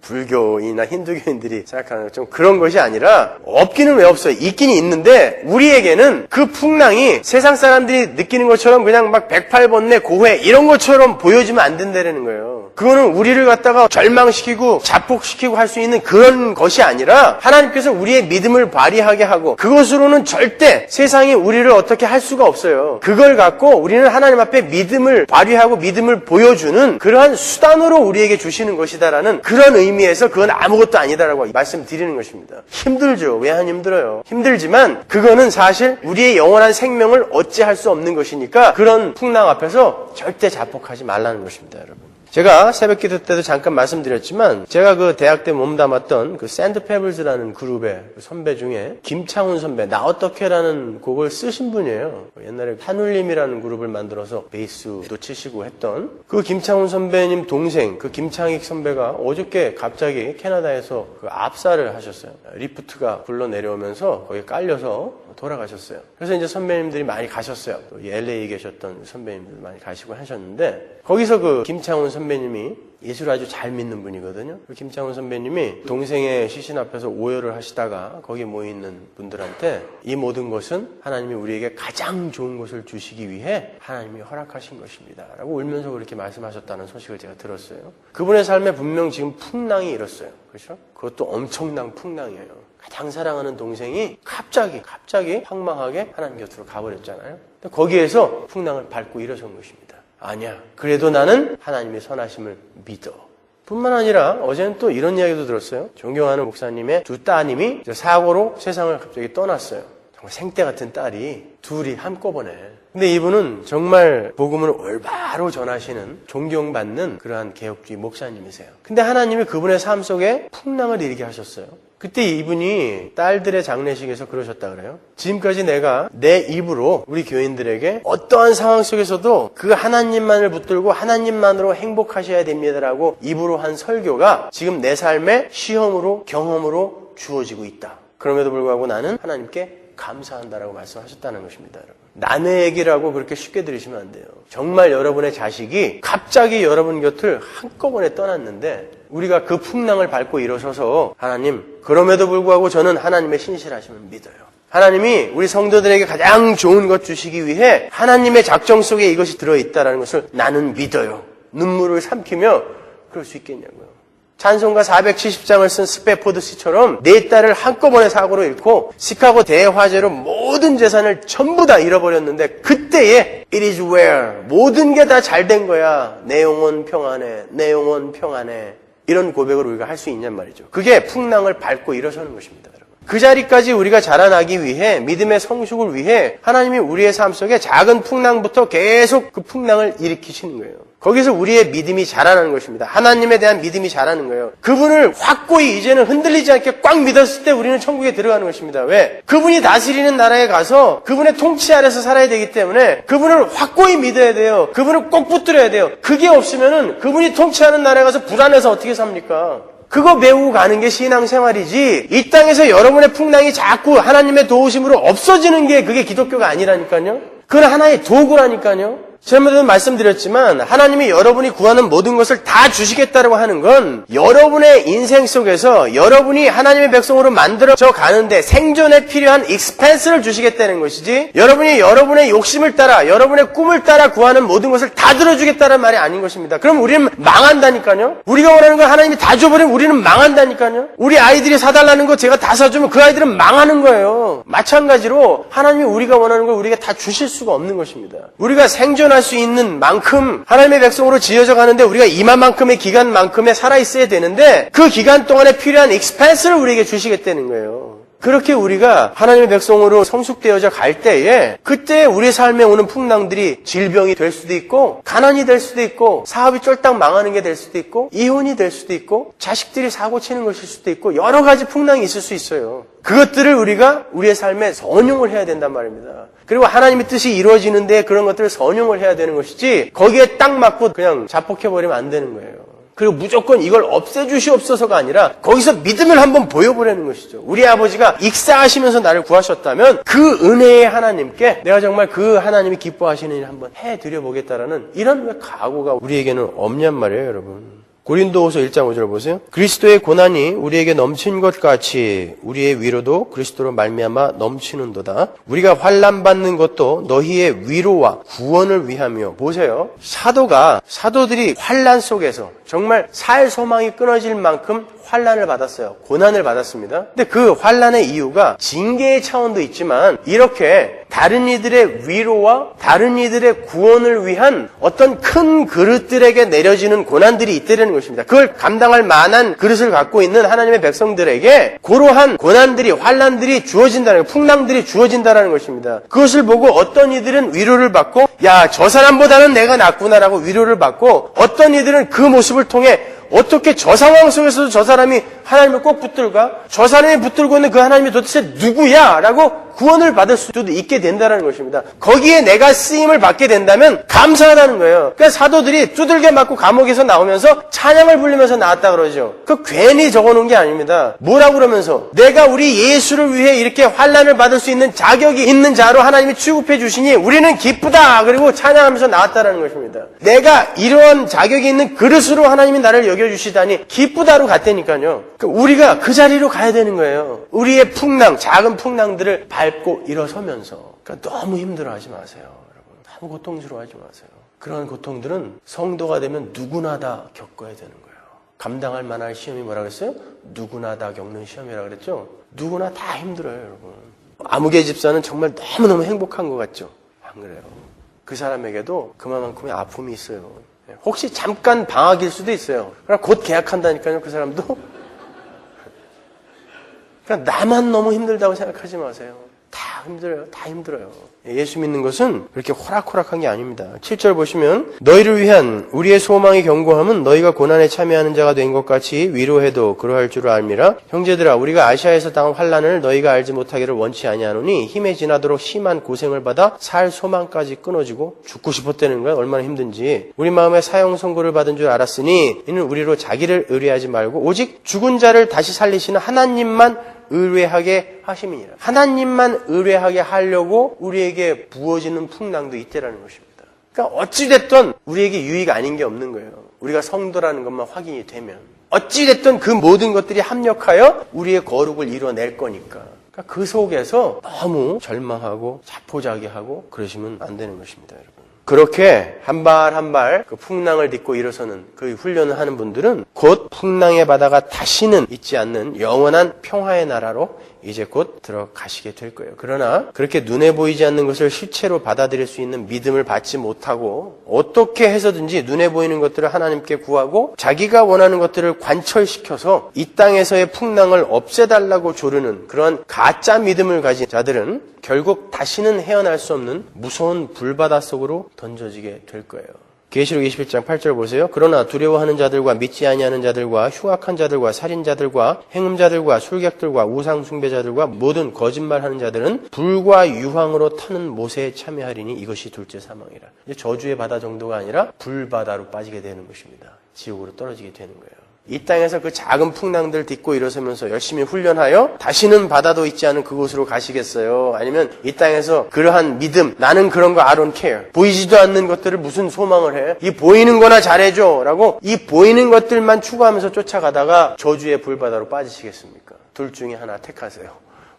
Speaker 1: 불교인이나 힌두교인들이 생각하는 좀 그런 것이 아니라 없기는 왜 없어요? 있긴 있는데 우리에게는 그 풍랑이 세상 사람들이 느끼는 것처럼 그냥 막 108번뇌 고해 이런 것처럼 보여지면 안 된다는 거예요. 그거는 우리를 갖다가 절망시키고 자폭시키고 할 수 있는 그런 것이 아니라 하나님께서 우리의 믿음을 발휘하게 하고 그것으로는 절대 세상이 우리를 어떻게 할 수가 없어요. 그걸 갖고 우리는 하나님 앞에 믿음을 발휘하고 믿음을 보여주는 그러한 수단으로 우리에게 주시는 것이다라는 그런 의미에서 그건 아무것도 아니다라고 말씀드리는 것입니다. 힘들죠. 왜 안 힘들어요? 힘들지만 그거는 사실 우리의 영원한 생명을 어찌할 수 없는 것이니까 그런 풍랑 앞에서 절대 자폭하지 말라는 것입니다, 여러분. 제가 새벽 기도 때도 잠깐 말씀드렸지만 제가 그 대학 때 몸담았던 그 샌드페블즈라는 그룹의 선배 중에 김창훈 선배 나 어떻게라는 곡을 쓰신 분이에요. 옛날에 한울림이라는 그룹을 만들어서 베이스도 치시고 했던 그 김창훈 선배님 동생 그 김창익 선배가 어저께 갑자기 캐나다에서 그 압사를 하셨어요. 리프트가 굴러 내려오면서 거기에 깔려서 돌아가셨어요. 그래서 이제 선배님들이 많이 가셨어요. 또 LA에 계셨던 선배님들 많이 가시고 하셨는데 거기서 그 김창훈 선배님이 예수를 아주 잘 믿는 분이거든요. 그 김창훈 선배님이 동생의 시신 앞에서 오열을 하시다가 거기 모여있는 분들한테 이 모든 것은 하나님이 우리에게 가장 좋은 것을 주시기 위해 하나님이 허락하신 것입니다 라고 울면서 그렇게 말씀하셨다는 소식을 제가 들었어요. 그분의 삶에 분명 지금 풍랑이 일었어요. 그렇죠? 그것도 엄청난 풍랑이에요. 가장 사랑하는 동생이 갑자기 황망하게 하나님 곁으로 가버렸잖아요. 거기에서 풍랑을 밟고 일어선 것입니다. 아니야. 그래도 나는 하나님의 선하심을 믿어. 뿐만 아니라 어제는 또 이런 이야기도 들었어요. 존경하는 목사님의 두 따님이 사고로 세상을 갑자기 떠났어요. 정말 생떼 같은 딸이 둘이 한꺼번에. 근데 이분은 정말 복음을 올바로 전하시는 존경받는 그러한 개혁주의 목사님이세요. 근데 하나님이 그분의 삶 속에 풍랑을 일으게 하셨어요. 그때 이분이 딸들의 장례식에서 그러셨다 그래요. 지금까지 내가 내 입으로 우리 교인들에게 어떠한 상황 속에서도 그 하나님만을 붙들고 하나님만으로 행복하셔야 됩니다라고 입으로 한 설교가 지금 내 삶의 시험으로 경험으로 주어지고 있다. 그럼에도 불구하고 나는 하나님께 감사한다라고 말씀하셨다는 것입니다, 여러분. 남의 얘기라고 그렇게 쉽게 들으시면 안 돼요. 정말 여러분의 자식이 갑자기 여러분 곁을 한꺼번에 떠났는데 우리가 그 풍랑을 밟고 일어서서 하나님, 그럼에도 불구하고 저는 하나님의 신실하심을 믿어요. 하나님이 우리 성도들에게 가장 좋은 것 주시기 위해 하나님의 작정 속에 이것이 들어있다는 것을 나는 믿어요. 눈물을 삼키며 그럴 수 있겠냐고요. 찬송가 470장을 쓴 스페포드 씨처럼 네 딸을 한꺼번에 사고로 잃고 시카고 대화재로 모든 재산을 전부 다 잃어버렸는데 그때에 It is well. 모든 게 다 잘 된 거야. 내 영혼 평안해. 내 영혼 평안해. 이런 고백을 우리가 할 수 있냔 말이죠. 그게 풍랑을 밟고 일어서는 것입니다. 그 자리까지 우리가 자라나기 위해 믿음의 성숙을 위해 하나님이 우리의 삶 속에 작은 풍랑부터 계속 그 풍랑을 일으키시는 거예요. 거기서 우리의 믿음이 자라나는 것입니다. 하나님에 대한 믿음이 자라는 거예요. 그분을 확고히 이제는 흔들리지 않게 꽉 믿었을 때 우리는 천국에 들어가는 것입니다. 왜? 그분이 다스리는 나라에 가서 그분의 통치 아래서 살아야 되기 때문에 그분을 확고히 믿어야 돼요. 그분을 꼭 붙들어야 돼요. 그게 없으면은 그분이 통치하는 나라에 가서 불안해서 어떻게 삽니까? 그거 배우고 가는 게 신앙생활이지 이 땅에서 여러분의 풍랑이 자꾸 하나님의 도우심으로 없어지는 게 그게 기독교가 아니라니까요. 그건 하나의 도구라니까요. 지난번에도 말씀드렸지만 하나님이 여러분이 구하는 모든 것을 다 주시겠다고 하는 건 여러분의 인생 속에서 여러분이 하나님의 백성으로 만들어져 가는데 생존에 필요한 익스펜스를 주시겠다는 것이지 여러분이 여러분의 욕심을 따라 여러분의 꿈을 따라 구하는 모든 것을 다 들어주겠다는 말이 아닌 것입니다. 그럼 우리는 망한다니까요. 우리가 원하는 걸 하나님이 다 줘버리면 우리는 망한다니까요. 우리 아이들이 사달라는 거 제가 다 사주면 그 아이들은 망하는 거예요. 마찬가지로 하나님이 우리가 원하는 걸 우리가 다 주실 수가 없는 것입니다. 우리가 생존할 수 있는 만큼 하나님의 백성으로 지어져 가는데 우리가 이만큼의 기간만큼에 살아있어야 되는데 그 기간 동안에 필요한 익스펜스를 우리에게 주시겠다는 거예요. 그렇게 우리가 하나님의 백성으로 성숙되어져 갈 때에 그때 우리 삶에 오는 풍랑들이 질병이 될 수도 있고 가난이 될 수도 있고 사업이 쫄딱 망하는 게 될 수도 있고 이혼이 될 수도 있고 자식들이 사고 치는 것일 수도 있고 여러 가지 풍랑이 있을 수 있어요. 그것들을 우리가 우리의 삶에 선용을 해야 된단 말입니다. 그리고 하나님의 뜻이 이루어지는데 그런 것들을 선용을 해야 되는 것이지 거기에 딱 맞고 그냥 자폭해버리면 안 되는 거예요. 그리고 무조건 이걸 없애주시옵소서가 아니라 거기서 믿음을 한번 보여보라는 것이죠. 우리 아버지가 익사하시면서 나를 구하셨다면 그 은혜의 하나님께 내가 정말 그 하나님이 기뻐하시는 일 한번 해드려보겠다라는 이런 각오가 우리에게는 없냔 말이에요, 여러분. 고린도후서 1장 5절 보세요. 그리스도의 고난이 우리에게 넘친 것 같이 우리의 위로도 그리스도로 말미암아 넘치는도다. 우리가 환난 받는 것도 너희의 위로와 구원을 위하며. 보세요. 사도들이 환난 속에서 정말 살 소망이 끊어질 만큼 환난을 받았어요. 고난을 받았습니다. 근데 그 환난의 이유가 징계의 차원도 있지만 이렇게 다른 이들의 위로와 다른 이들의 구원을 위한 어떤 큰 그릇들에게 내려지는 고난들이 있다는 것입니다. 그걸 감당할 만한 그릇을 갖고 있는 하나님의 백성들에게 그러한 고난들이, 환난들이 주어진다는, 풍랑들이 주어진다는 것입니다. 그것을 보고 어떤 이들은 위로를 받고 야, 저 사람보다는 내가 낫구나라고 위로를 받고, 어떤 이들은 그 모습을 통해 어떻게 저 상황 속에서도 저 사람이 하나님을 꼭 붙들까? 저 사람이 붙들고 있는 그 하나님이 도대체 누구야? 라고 구원을 받을 수도 있게 된다는 것입니다. 거기에 내가 쓰임을 받게 된다면 감사하다는 거예요. 그러니까 사도들이 두들겨 맞고 감옥에서 나오면서 찬양을 부르면서 나왔다 그러죠. 그 괜히 적어놓은 게 아닙니다. 뭐라고 그러면서 내가 우리 예수를 위해 이렇게 환난을 받을 수 있는 자격이 있는 자로 하나님이 취급해 주시니 우리는 기쁘다. 그리고 찬양하면서 나왔다는 것입니다. 내가 이러한 자격이 있는 그릇으로 하나님이 나를 여겨주시다니 기쁘다로 갔다니까요. 우리가 그 자리로 가야 되는 거예요. 우리의 풍랑, 작은 풍랑들을 밟고 일어서면서. 그러니까 너무 힘들어하지 마세요, 여러분. 너무 고통스러워하지 마세요. 그런 고통들은 성도가 되면 누구나 다 겪어야 되는 거예요. 감당할 만한 시험이 뭐라고 했어요? 누구나 다 겪는 시험이라고 그랬죠? 누구나 다 힘들어요, 여러분. 아무개 집사는 정말 너무너무 행복한 것 같죠? 안 그래요. 그 사람에게도 그만큼의 아픔이 있어요. 혹시 잠깐 방학일 수도 있어요. 그럼 곧 계약한다니까요, 그 사람도. 그러니까 나만 너무 힘들다고 생각하지 마세요. 다 힘들어요. 다 힘들어요. 예수 믿는 것은 그렇게 호락호락한 게 아닙니다. 7절 보시면 너희를 위한 우리의 소망의 견고함은 너희가 고난에 참여하는 자가 된 것 같이 위로해도 그러할 줄 알미라. 형제들아 우리가 아시아에서 당한 환난을 너희가 알지 못하기를 원치 아니하노니 힘에 지나도록 심한 고생을 받아 살 소망까지 끊어지고 죽고 싶었다는 거야. 얼마나 힘든지. 우리 마음에 사형 선고를 받은 줄 알았으니 이는 우리로 자기를 의뢰하지 말고 오직 죽은 자를 다시 살리시는 하나님만 의뢰하게 하심이니라. 하나님만 의뢰하게 하려고 우리에게 부어지는 풍랑도 있다라는 것입니다. 그러니까 어찌됐든 우리에게 유의가 아닌 게 없는 거예요. 우리가 성도라는 것만 확인이 되면. 어찌됐든 그 모든 것들이 합력하여 우리의 거룩을 이뤄낼 거니까. 그러니까 그 속에서 너무 절망하고 자포자기하고 그러시면 안 되는 것입니다, 여러분. 그렇게 한 발 한 발 그 풍랑을 딛고 일어서는 그 훈련을 하는 분들은 곧 풍랑의 바다가 다시는 있지 않는 영원한 평화의 나라로 이제 곧 들어가시게 될 거예요. 그러나 그렇게 눈에 보이지 않는 것을 실체로 받아들일 수 있는 믿음을 받지 못하고 어떻게 해서든지 눈에 보이는 것들을 하나님께 구하고 자기가 원하는 것들을 관철시켜서 이 땅에서의 풍랑을 없애달라고 조르는 그런 가짜 믿음을 가진 자들은 결국 다시는 헤어날 수 없는 무서운 불바다 속으로 던져지게 될 거예요. 계시록 21장 8절 보세요. 그러나 두려워하는 자들과 믿지 아니하는 자들과 흉악한 자들과 살인자들과 행음자들과 술객들과 우상 숭배자들과 모든 거짓말하는 자들은 불과 유황으로 타는 못에 참여하리니 이것이 둘째 사망이라. 이제 저주의 바다 정도가 아니라 불바다로 빠지게 되는 것입니다. 지옥으로 떨어지게 되는 거예요. 이 땅에서 그 작은 풍랑들 딛고 일어서면서 열심히 훈련하여 다시는 바다도 있지 않은 그곳으로 가시겠어요? 아니면 이 땅에서 그러한 믿음, 나는 그런 거 I don't care. 보이지도 않는 것들을 무슨 소망을 해? 이 보이는 거나 잘해줘 라고 이 보이는 것들만 추구하면서 쫓아가다가 저주의 불바다로 빠지시겠습니까? 둘 중에 하나 택하세요.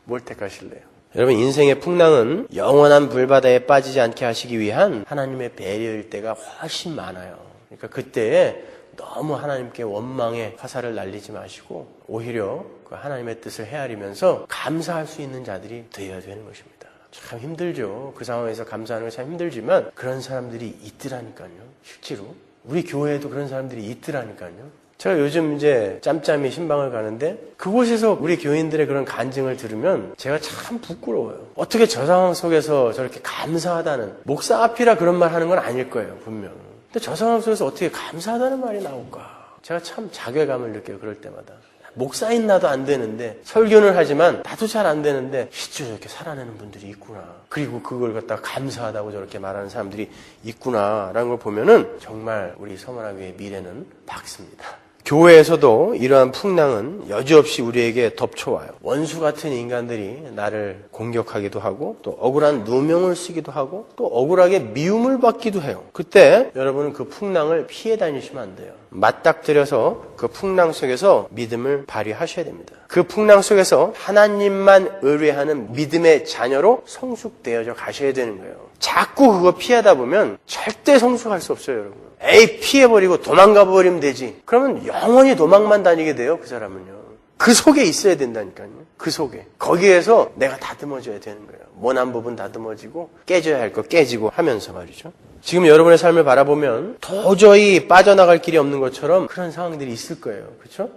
Speaker 1: 뭘 택하실래요? 여러분 인생의 풍랑은 영원한 불바다에 빠지지 않게 하시기 위한 하나님의 배려일 때가 훨씬 많아요. 그러니까 그때에 너무 하나님께 원망의 화살을 날리지 마시고 오히려 그 하나님의 뜻을 헤아리면서 감사할 수 있는 자들이 되어야 되는 것입니다. 참 힘들죠. 그 상황에서 감사하는 건 참 힘들지만 그런 사람들이 있더라니까요. 실제로 우리 교회에도 그런 사람들이 있더라니까요. 제가 요즘 이제 짬짬이 신방을 가는데 그곳에서 우리 교인들의 그런 간증을 들으면 제가 참 부끄러워요. 어떻게 저 상황 속에서 저렇게 감사하다는, 목사 앞이라 그런 말 하는 건 아닐 거예요, 분명. 근데 저 상황 속에서 어떻게 감사하다는 말이 나올까? 제가 참 자괴감을 느껴요, 그럴 때마다. 목사인 나도 안 되는데, 설교는 하지만 나도 잘 안 되는데 실제로 저렇게 살아내는 분들이 있구나. 그리고 그걸 갖다가 감사하다고 저렇게 말하는 사람들이 있구나라는 걸 보면은 정말 우리 서머나교회의 미래는 밝습니다. 교회에서도 이러한 풍랑은 여지없이 우리에게 덮쳐와요. 원수 같은 인간들이 나를 공격하기도 하고, 또 억울한 누명을 쓰기도 하고, 또 억울하게 미움을 받기도 해요. 그때 여러분은 그 풍랑을 피해 다니시면 안 돼요. 맞닥뜨려서 그 풍랑 속에서 믿음을 발휘하셔야 됩니다. 그 풍랑 속에서 하나님만 의뢰하는 믿음의 자녀로 성숙되어져 가셔야 되는 거예요. 자꾸 그거 피하다 보면 절대 성숙할 수 없어요, 여러분. 에이, 피해버리고 도망가 버리면 되지. 그러면 영원히 도망만 다니게 돼요, 그 사람은요. 그 속에 있어야 된다니까요. 그 속에. 거기에서 내가 다듬어져야 되는 거예요. 모난 부분 다듬어지고 깨져야 할 거 깨지고 하면서 말이죠. 지금 여러분의 삶을 바라보면 도저히 빠져나갈 길이 없는 것처럼 그런 상황들이 있을 거예요. 그렇죠?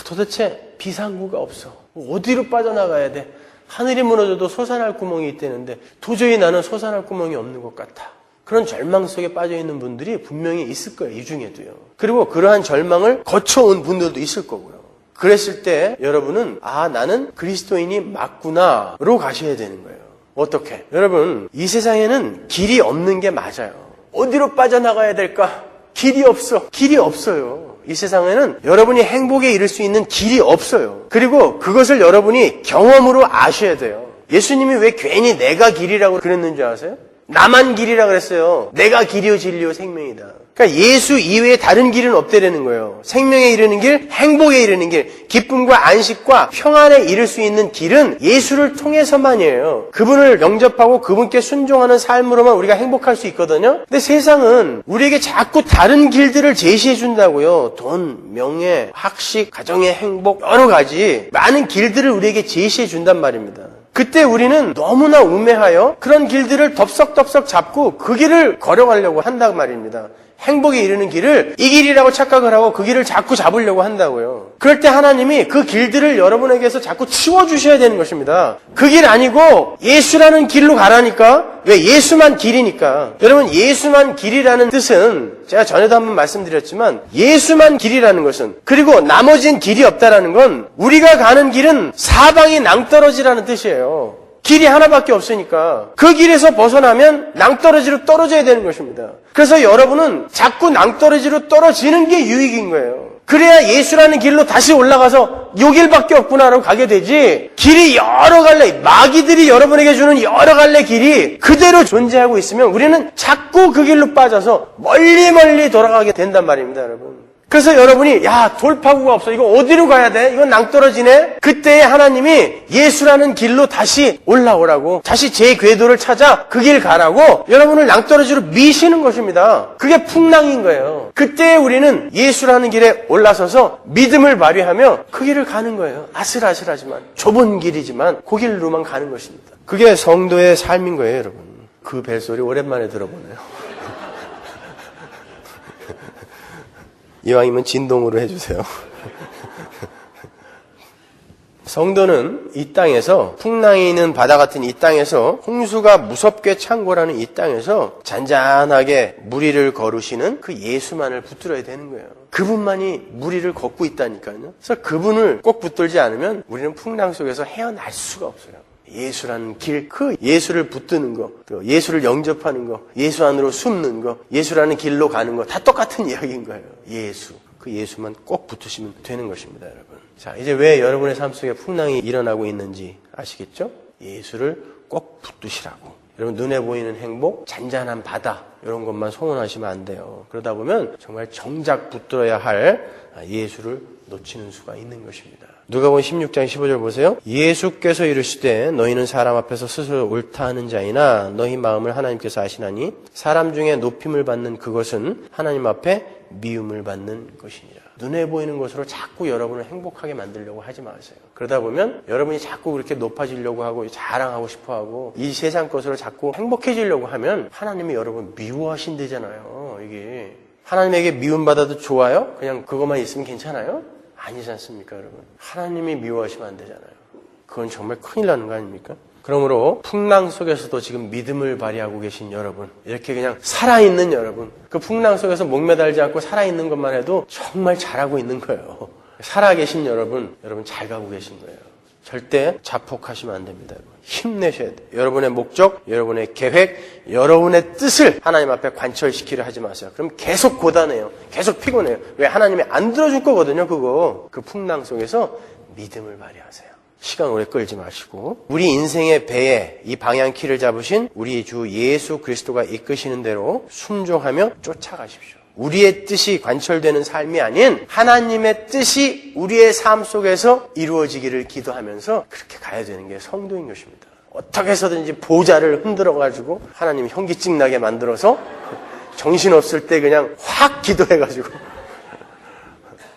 Speaker 1: 도대체 비상구가 없어. 어디로 빠져나가야 돼? 하늘이 무너져도 솟아날 구멍이 있다는데 도저히 나는 솟아날 구멍이 없는 것 같아. 그런 절망 속에 빠져있는 분들이 분명히 있을 거예요. 이 중에도요. 그리고 그러한 절망을 거쳐온 분들도 있을 거고요. 그랬을 때 여러분은 나는 그리스도인이 맞구나로 가셔야 되는 거예요. 어떻게? 여러분, 이 세상에는 길이 없는 게 맞아요. 어디로 빠져나가야 될까? 길이 없어. 길이 없어요. 이 세상에는 여러분이 행복에 이를 수 있는 길이 없어요. 그리고 그것을 여러분이 경험으로 아셔야 돼요. 예수님이 왜 괜히 내가 길이라고 그랬는지 아세요? 나만 길이라 그랬어요. 내가 길이요 진리요 생명이다. 그러니까 예수 이외에 다른 길은 없다라는 거예요. 생명에 이르는 길, 행복에 이르는 길, 기쁨과 안식과 평안에 이를 수 있는 길은 예수를 통해서만이에요. 그분을 영접하고 그분께 순종하는 삶으로만 우리가 행복할 수 있거든요. 근데 세상은 우리에게 자꾸 다른 길들을 제시해 준다고요. 돈, 명예, 학식, 가정의 행복, 여러 가지 많은 길들을 우리에게 제시해 준단 말입니다. 그때 우리는 너무나 우매하여 그런 길들을 덥석덥석 잡고 그 길을 걸어가려고 한단 말입니다. 행복에 이르는 길을 이 길이라고 착각을 하고 그 길을 자꾸 잡으려고 한다고요. 그럴 때 하나님이 그 길들을 여러분에게서 자꾸 치워주셔야 되는 것입니다. 그 길 아니고 예수라는 길로 가라니까. 왜? 예수만 길이니까. 여러분, 예수만 길이라는 뜻은 제가 전에도 한번 말씀드렸지만 예수만 길이라는 것은, 그리고 나머지는 길이 없다라는 건 우리가 가는 길은 사방이 낭떠러지라는 뜻이에요. 길이 하나밖에 없으니까 그 길에서 벗어나면 낭떠러지로 떨어져야 되는 것입니다. 그래서 여러분은 자꾸 낭떠러지로 떨어지는 게 유익인 거예요. 그래야 예수라는 길로 다시 올라가서 요 길밖에 없구나라고 가게 되지, 길이 여러 갈래, 마귀들이 여러분에게 주는 여러 갈래 길이 그대로 존재하고 있으면 우리는 자꾸 그 길로 빠져서 멀리 돌아가게 된단 말입니다, 여러분. 그래서 여러분이 돌파구가 없어. 이거 어디로 가야 돼? 이건 낭떠러지네? 그때 하나님이 예수라는 길로 다시 올라오라고, 다시 제 궤도를 찾아 그 길 가라고 여러분을 낭떠러지로 미시는 것입니다. 그게 풍랑인 거예요. 그때 우리는 예수라는 길에 올라서서 믿음을 발휘하며 그 길을 가는 거예요. 아슬아슬하지만 좁은 길이지만 그 길로만 가는 것입니다. 그게 성도의 삶인 거예요, 여러분. 그 벨소리 오랜만에 들어보네요. 이왕이면 진동으로 해주세요. 성도는 이 땅에서, 풍랑이 있는 바다 같은 이 땅에서, 홍수가 무섭게 창궐하는 이 땅에서 잔잔하게 무리를 거르시는 그 예수만을 붙들어야 되는 거예요. 그분만이 무리를 걷고 있다니까요. 그래서 그분을 꼭 붙들지 않으면 우리는 풍랑 속에서 헤어날 수가 없어요. 예수라는 길, 그 예수를 붙드는 거, 또 예수를 영접하는 거, 예수 안으로 숨는 거, 예수라는 길로 가는 거, 다 똑같은 이야기인 거예요. 예수. 그 예수만 꼭 붙으시면 되는 것입니다, 여러분. 자, 이제 왜 여러분의 삶 속에 풍랑이 일어나고 있는지 아시겠죠? 예수를 꼭 붙드시라고. 여러분, 눈에 보이는 행복, 잔잔한 바다, 이런 것만 소원하시면 안 돼요. 그러다 보면 정말 정작 붙들어야 할 예수를 놓치는 수가 있는 것입니다. 누가복음 16장 15절 보세요. 예수께서 이르시되 너희는 사람 앞에서 스스로 옳다 하는 자이나 너희 마음을 하나님께서 아시나니 사람 중에 높임을 받는 그것은 하나님 앞에 미움을 받는 것이니라. 눈에 보이는 것으로 자꾸 여러분을 행복하게 만들려고 하지 마세요. 그러다 보면 여러분이 자꾸 그렇게 높아지려고 하고 자랑하고 싶어하고 이 세상 것으로 자꾸 행복해지려고 하면 하나님이 여러분 미워하신대잖아요. 이게 하나님에게 미움받아도 좋아요? 그냥 그것만 있으면 괜찮아요? 아니지 않습니까, 여러분? 하나님이 미워하시면 안 되잖아요. 그건 정말 큰일 나는 거 아닙니까? 그러므로 풍랑 속에서도 지금 믿음을 발휘하고 계신 여러분, 이렇게 그냥 살아있는 여러분, 그 풍랑 속에서 목매달지 않고 살아있는 것만 해도 정말 잘하고 있는 거예요. 살아계신 여러분 잘 가고 계신 거예요. 절대 자폭하시면 안 됩니다. 힘내셔야 돼요. 여러분의 목적, 여러분의 계획, 여러분의 뜻을 하나님 앞에 관철시키려 하지 마세요. 그럼 계속 고단해요. 계속 피곤해요. 왜? 하나님이 안 들어줄 거거든요, 그거. 그 풍랑 속에서 믿음을 발휘하세요. 시간 오래 끌지 마시고 우리 인생의 배에 이 방향키를 잡으신 우리 주 예수 그리스도가 이끄시는 대로 순종하며 쫓아가십시오. 우리의 뜻이 관철되는 삶이 아닌 하나님의 뜻이 우리의 삶 속에서 이루어지기를 기도하면서 그렇게 가야 되는 게 성도인 것입니다. 어떻게 해서든지 보좌를 흔들어가지고 하나님 현기증 나게 만들어서 정신없을 때 그냥 확 기도해가지고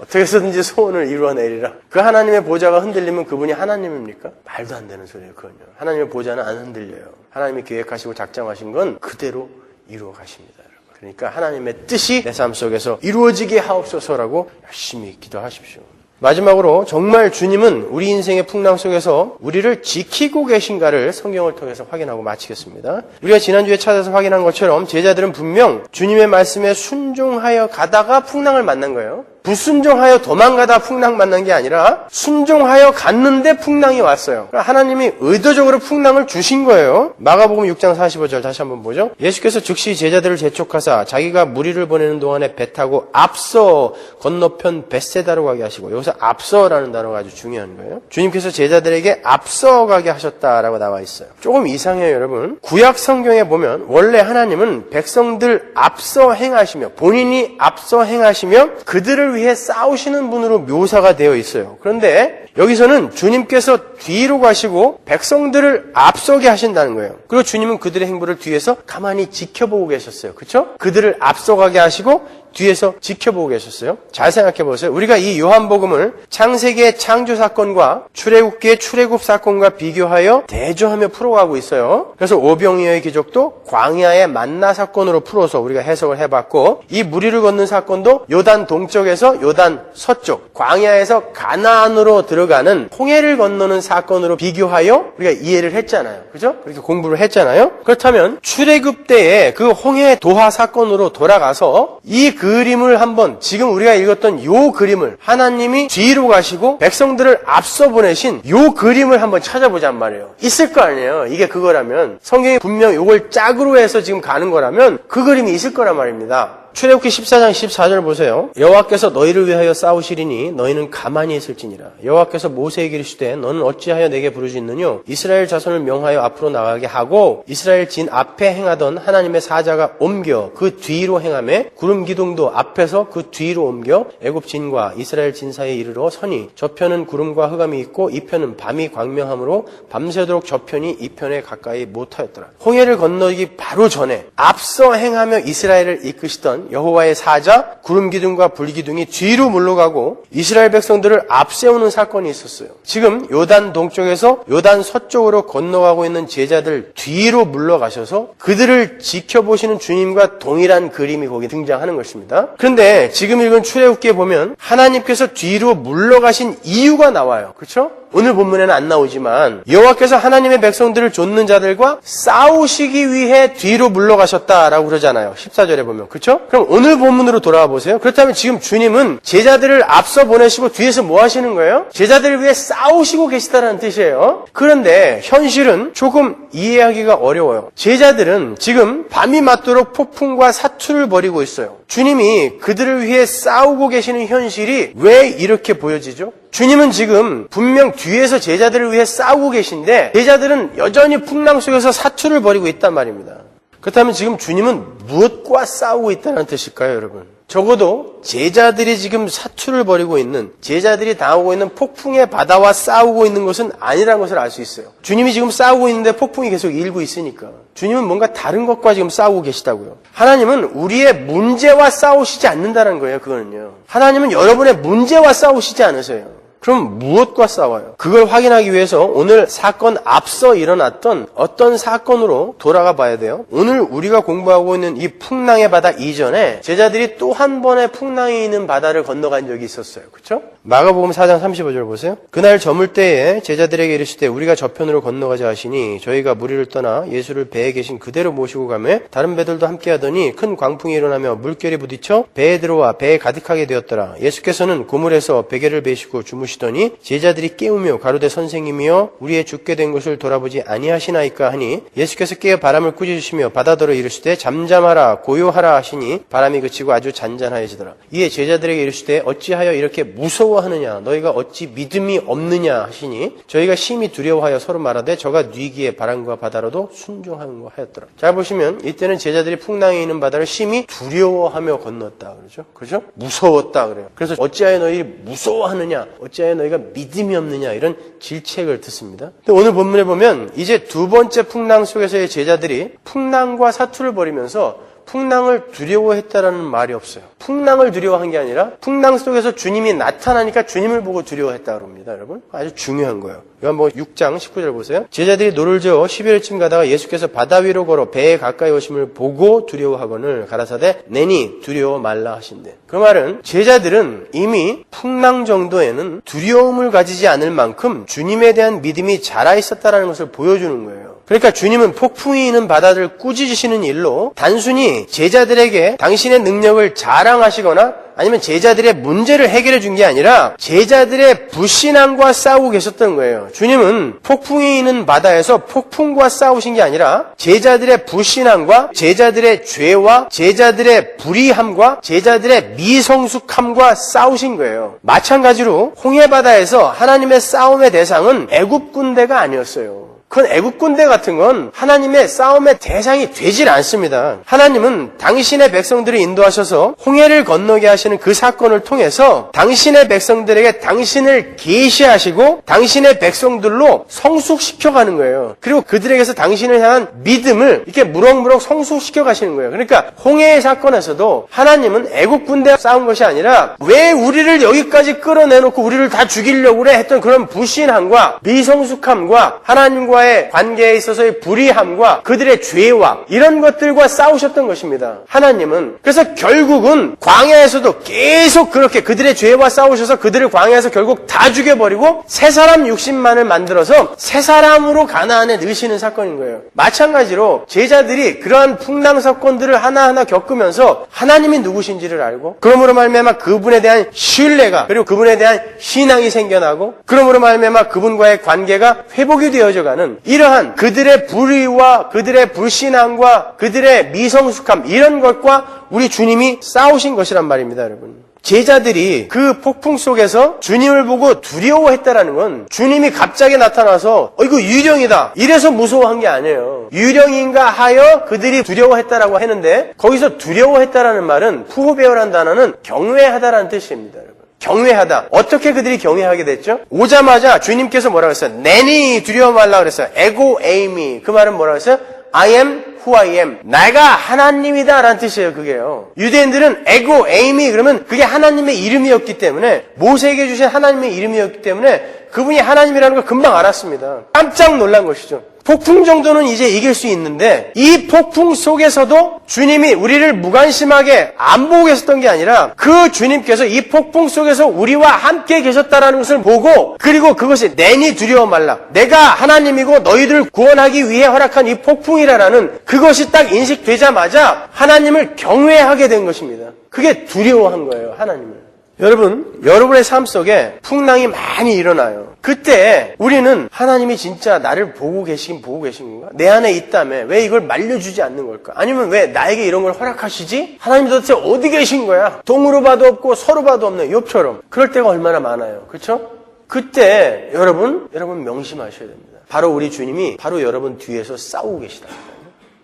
Speaker 1: 어떻게 해서든지 소원을 이루어내리라. 그 하나님의 보좌가 흔들리면 그분이 하나님입니까? 말도 안 되는 소리예요. 그건요. 하나님의 보좌는 안 흔들려요. 하나님이 계획하시고 작정하신 건 그대로 이루어 가십니다. 그러니까 하나님의 뜻이 내 삶 속에서 이루어지게 하옵소서라고 열심히 기도하십시오. 마지막으로 정말 주님은 우리 인생의 풍랑 속에서 우리를 지키고 계신가를 성경을 통해서 확인하고 마치겠습니다. 우리가 지난주에 찾아서 확인한 것처럼 제자들은 분명 주님의 말씀에 순종하여 가다가 풍랑을 만난 거예요. 불순종하여 도망가다 풍랑 만난 게 아니라 순종하여 갔는데 풍랑이 왔어요. 그러니까 하나님이 의도적으로 풍랑을 주신 거예요. 마가복음 6장 45절 다시 한번 보죠. 예수께서 즉시 제자들을 재촉하사 자기가 무리를 보내는 동안에 배 타고 앞서 건너편 벳세다로 가게 하시고, 여기서 앞서라는 단어가 아주 중요한 거예요. 주님께서 제자들에게 앞서 가게 하셨다라고 나와 있어요. 조금 이상해요, 여러분. 구약 성경에 보면 원래 하나님은 백성들 앞서 행하시며 본인이 앞서 행하시며 그들을 위해 싸우시는 분으로 묘사가 되어 있어요. 그런데 여기서는 주님께서 뒤로 가시고 백성들을 앞서게 하신다는 거예요. 그리고 주님은 그들의 행보를 뒤에서 가만히 지켜보고 계셨어요. 그렇죠? 그들을 앞서가게 하시고 뒤에서 지켜보고 계셨어요. 잘 생각해 보세요. 우리가 이 요한복음을 창세기의 창조 사건과 출애굽기의 출애굽 사건과 비교하여 대조하며 풀어가고 있어요. 그래서 오병이어의 기적도 광야의 만나 사건으로 풀어서 우리가 해석을 해봤고, 이 무리를 걷는 사건도 요단 동쪽에서 요단 서쪽, 광야에서 가나안으로 들어가는 홍해를 건너는 사건으로 비교하여 우리가 이해를 했잖아요. 그죠? 그렇게 공부를 했잖아요. 그렇다면 출애굽 때의 그 홍해 도하 사건으로 돌아가서 이 그림을 한번, 지금 우리가 읽었던 요 그림을 하나님이 뒤로 가시고 백성들을 앞서 보내신 요 그림을 한번 찾아보잔 말이에요. 있을 거 아니에요. 이게 그거라면, 성경이 분명 요걸 짝으로 해서 지금 가는 거라면 그 그림이 있을 거란 말입니다. 출애굽기 14장 14절 보세요. 여호와께서 너희를 위하여 싸우시리니 너희는 가만히 있을지니라. 여호와께서 모세에게 이르시되 너는 어찌하여 내게 부르짖느뇨? 이스라엘 자손을 명하여 앞으로 나가게 하고 이스라엘 진 앞에 행하던 하나님의 사자가 옮겨 그 뒤로 행하매 구름 기둥도 앞에서 그 뒤로 옮겨 애굽 진과 이스라엘 진 사이에 이르러 서니 저편은 구름과 흑암이 있고 이편은 밤이 광명하므로 밤새도록 저편이 이편에 가까이 못하였더라. 홍해를 건너기 바로 전에 앞서 행하며 이스라엘을 이끄시던 여호와의 사자, 구름 기둥과 불 기둥이 뒤로 물러가고 이스라엘 백성들을 앞세우는 사건이 있었어요. 지금 요단 동쪽에서 요단 서쪽으로 건너가고 있는 제자들 뒤로 물러가셔서 그들을 지켜보시는 주님과 동일한 그림이 거기 등장하는 것입니다. 그런데 지금 읽은 출애굽기에 보면 하나님께서 뒤로 물러가신 이유가 나와요. 그렇죠? 오늘 본문에는 안 나오지만 여호와께서 하나님의 백성들을 좇는 자들과 싸우시기 위해 뒤로 물러가셨다라고 그러잖아요. 14절에 보면. 그렇죠? 그럼 오늘 본문으로 돌아와 보세요. 그렇다면 지금 주님은 제자들을 앞서 보내시고 뒤에서 뭐 하시는 거예요? 제자들을 위해 싸우시고 계시다는 뜻이에요. 그런데 현실은 조금 이해하기가 어려워요. 제자들은 지금 밤이 맞도록 폭풍과 사투를 벌이고 있어요. 주님이 그들을 위해 싸우고 계시는 현실이 왜 이렇게 보여지죠? 주님은 지금 분명 뒤에서 제자들을 위해 싸우고 계신데 제자들은 여전히 풍랑 속에서 사투를 벌이고 있단 말입니다. 그렇다면 지금 주님은 무엇과 싸우고 있다는 뜻일까요, 여러분? 적어도 제자들이 지금 사투를 벌이고 있는, 제자들이 당하고 있는 폭풍의 바다와 싸우고 있는 것은 아니라는 것을 알 수 있어요. 주님이 지금 싸우고 있는데 폭풍이 계속 일고 있으니까. 주님은 뭔가 다른 것과 지금 싸우고 계시다고요. 하나님은 우리의 문제와 싸우시지 않는다는 거예요, 그거는요. 하나님은 여러분의 문제와 싸우시지 않으세요. 그럼 무엇과 싸워요? 그걸 확인하기 위해서 오늘 사건 앞서 일어났던 어떤 사건으로 돌아가 봐야 돼요. 오늘 우리가 공부하고 있는 이 풍랑의 바다 이전에 제자들이 또 한 번의 풍랑이 있는 바다를 건너간 적이 있었어요. 그렇죠? 마가복음 4장 35절 보세요. 그날 저물 때에 제자들에게 이르시되 우리가 저편으로 건너가자 하시니 저희가 무리를 떠나 예수를 배에 계신 그대로 모시고 가매 다른 배들도 함께하더니 큰 광풍이 일어나며 물결이 부딪혀 배에 들어와 배에 가득하게 되었더라. 예수께서는 고물에서 베개를 베시고 주무시더니 제자들이 깨우며 가로되 선생님이여 우리의 죽게 된 것을 돌아보지 아니하시나이까 하니 예수께서 깨어 바람을 꾸짖으시며 바다더러 이르시되 잠잠하라 고요하라 하시니 바람이 그치고 아주 잔잔하여지더라. 이에 제자들에게 이르시되 어찌하여 이렇게 무서워하느냐 너희가 어찌 믿음이 없느냐 하시니 저희가 심히 두려워하여 서로 말하되 저가 뉘기에 바람과 바다로도 순종하는 거 하였더라. 잘 보시면 이때는 제자들이 풍랑이 있는 바다를 심히 두려워하며 건넜다 그러죠. 그렇죠? 무서웠다 그래요. 그래서 어찌하여 너희 무서워하느냐 어찌하여 너희가 믿음이 없느냐 이런 질책을 듣습니다. 근데 오늘 본문에 보면 이제 두 번째 풍랑 속에서의 제자들이 풍랑과 사투를 벌이면서 풍랑을 두려워했다라는 말이 없어요. 풍랑을 두려워한 게 아니라 풍랑 속에서 주님이 나타나니까 주님을 보고 두려워했다 그럽니다. 여러분 아주 중요한 거예요. 요한복음 6장 19절 보세요. 제자들이 노를 저어 11일쯤 가다가 예수께서 바다 위로 걸어 배에 가까이 오심을 보고 두려워하거늘 가라사대 내니 두려워 말라 하신대. 그 말은 제자들은 이미 풍랑 정도에는 두려움을 가지지 않을 만큼 주님에 대한 믿음이 자라 있었다는 것을 보여주는 거예요. 그러니까 주님은 폭풍이 있는 바다를 꾸짖으시는 일로 단순히 제자들에게 당신의 능력을 자랑하시거나 아니면 제자들의 문제를 해결해 준 게 아니라 제자들의 불신앙과 싸우고 계셨던 거예요. 주님은 폭풍이 있는 바다에서 폭풍과 싸우신 게 아니라 제자들의 불신앙과 제자들의 죄와 제자들의 불의함과 제자들의 미성숙함과 싸우신 거예요. 마찬가지로 홍해바다에서 하나님의 싸움의 대상은 애굽 군대가 아니었어요. 그건 애국 군대 같은 건 하나님의 싸움의 대상이 되질 않습니다. 하나님은 당신의 백성들을 인도하셔서 홍해를 건너게 하시는 그 사건을 통해서 당신의 백성들에게 당신을 계시하시고 당신의 백성들로 성숙시켜가는 거예요. 그리고 그들에게서 당신을 향한 믿음을 이렇게 무럭무럭 성숙시켜 가시는 거예요. 그러니까 홍해의 사건에서도 하나님은 애국 군대와 싸운 것이 아니라 왜 우리를 여기까지 끌어내놓고 우리를 다 죽이려고 그래 했던 그런 불신함과 미성숙함과 하나님과의 관계에 있어서의 불의함과 그들의 죄와 이런 것들과 싸우셨던 것입니다. 하나님은 그래서 결국은 광야에서도 계속 그렇게 그들의 죄와 싸우셔서 그들을 광야에서 결국 다 죽여버리고 새 사람 60만을 만들어서 새 사람으로 가나안에 넣으시는 사건인 거예요. 마찬가지로 제자들이 그러한 풍랑 사건들을 하나하나 겪으면서 하나님이 누구신지를 알고 그러므로 말미암아 그분에 대한 신뢰가 그리고 그분에 대한 신앙이 생겨나고 그러므로 말미암아 그분과의 관계가 회복이 되어져가는 이러한 그들의 불의와 그들의 불신앙과 그들의 미성숙함 이런 것과 우리 주님이 싸우신 것이란 말입니다, 여러분. 제자들이 그 폭풍 속에서 주님을 보고 두려워했다라는 건 주님이 갑자기 나타나서 이거 유령이다 이래서 무서워한 게 아니에요. 유령인가 하여 그들이 두려워했다라고 했는데 거기서 두려워했다라는 말은 후호배어란 단어는 경외하다라는 뜻입니다, 여러분. 경외하다. 어떻게 그들이 경외하게 됐죠? 오자마자 주님께서 뭐라고 했어요? 내니 두려워 말라 그랬어요. 에고 에이미. 그 말은 뭐라고 했어요? I am who I am. 내가 하나님이다 라는 뜻이에요, 그게요. 유대인들은 에고 에이미 그러면 그게 하나님의 이름이었기 때문에 모세에게 주신 하나님의 이름이었기 때문에 그분이 하나님이라는 걸 금방 알았습니다. 깜짝 놀란 것이죠. 폭풍 정도는 이제 이길 수 있는데 이 폭풍 속에서도 주님이 우리를 무관심하게 안 보고 계셨던 게 아니라 그 주님께서 이 폭풍 속에서 우리와 함께 계셨다라는 것을 보고 그리고 그것이 내니 두려워 말라. 내가 하나님이고 너희들을 구원하기 위해 허락한 이 폭풍이라는 그것이 딱 인식되자마자 하나님을 경외하게 된 것입니다. 그게 두려워한 거예요, 하나님을. 여러분, 여러분의 삶 속에 풍랑이 많이 일어나요. 그때 우리는 하나님이 진짜 나를 보고 계신 건가? 내 안에 있다며 왜 이걸 말려주지 않는 걸까? 아니면 왜 나에게 이런 걸 허락하시지? 하나님 도대체 어디 계신 거야? 동으로 봐도 없고 서로 봐도 없는 욥처럼. 그럴 때가 얼마나 많아요. 그렇죠? 그때 여러분 명심하셔야 됩니다. 바로 우리 주님이 바로 여러분 뒤에서 싸우고 계시다.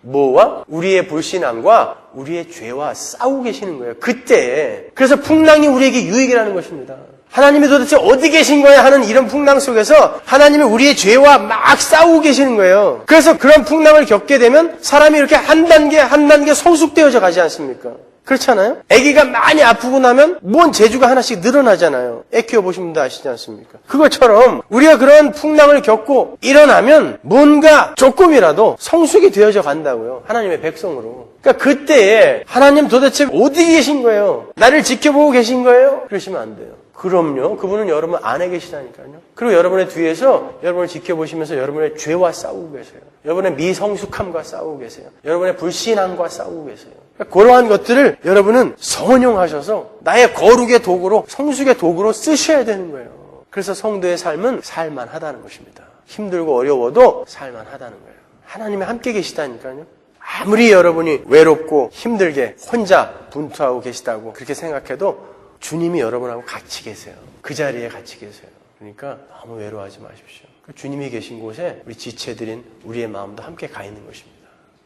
Speaker 1: 뭐와? 우리의 불신앙과 우리의 죄와 싸우고 계시는 거예요. 그때. 그래서 풍랑이 우리에게 유익이라는 것입니다. 하나님이 도대체 어디 계신 거야 하는 이런 풍랑 속에서 하나님이 우리의 죄와 막 싸우고 계시는 거예요. 그래서 그런 풍랑을 겪게 되면 사람이 이렇게 한 단계 한 단계 성숙되어져 가지 않습니까? 그렇잖아요? 아기가 많이 아프고 나면 뭔 재주가 하나씩 늘어나잖아요. 애 키워보신 분도 아시지 않습니까? 그것처럼 우리가 그런 풍랑을 겪고 일어나면 뭔가 조금이라도 성숙이 되어져 간다고요. 하나님의 백성으로. 그러니까 그때에 하나님 도대체 어디 계신 거예요? 나를 지켜보고 계신 거예요? 그러시면 안 돼요. 그럼요. 그분은 여러분 안에 계시다니까요. 그리고 여러분의 뒤에서 여러분을 지켜보시면서 여러분의 죄와 싸우고 계세요. 여러분의 미성숙함과 싸우고 계세요. 여러분의 불신앙과 싸우고 계세요. 그러한 것들을 여러분은 선용하셔서 나의 거룩의 도구로, 성숙의 도구로 쓰셔야 되는 거예요. 그래서 성도의 삶은 살만하다는 것입니다. 힘들고 어려워도 살만하다는 거예요. 하나님이 함께 계시다니까요. 아무리 여러분이 외롭고 힘들게 혼자 분투하고 계시다고 그렇게 생각해도 주님이 여러분하고 같이 계세요. 그 자리에 같이 계세요. 그러니까 너무 외로워하지 마십시오. 주님이 계신 곳에 우리 지체들인 우리의 마음도 함께 가 있는 것입니다.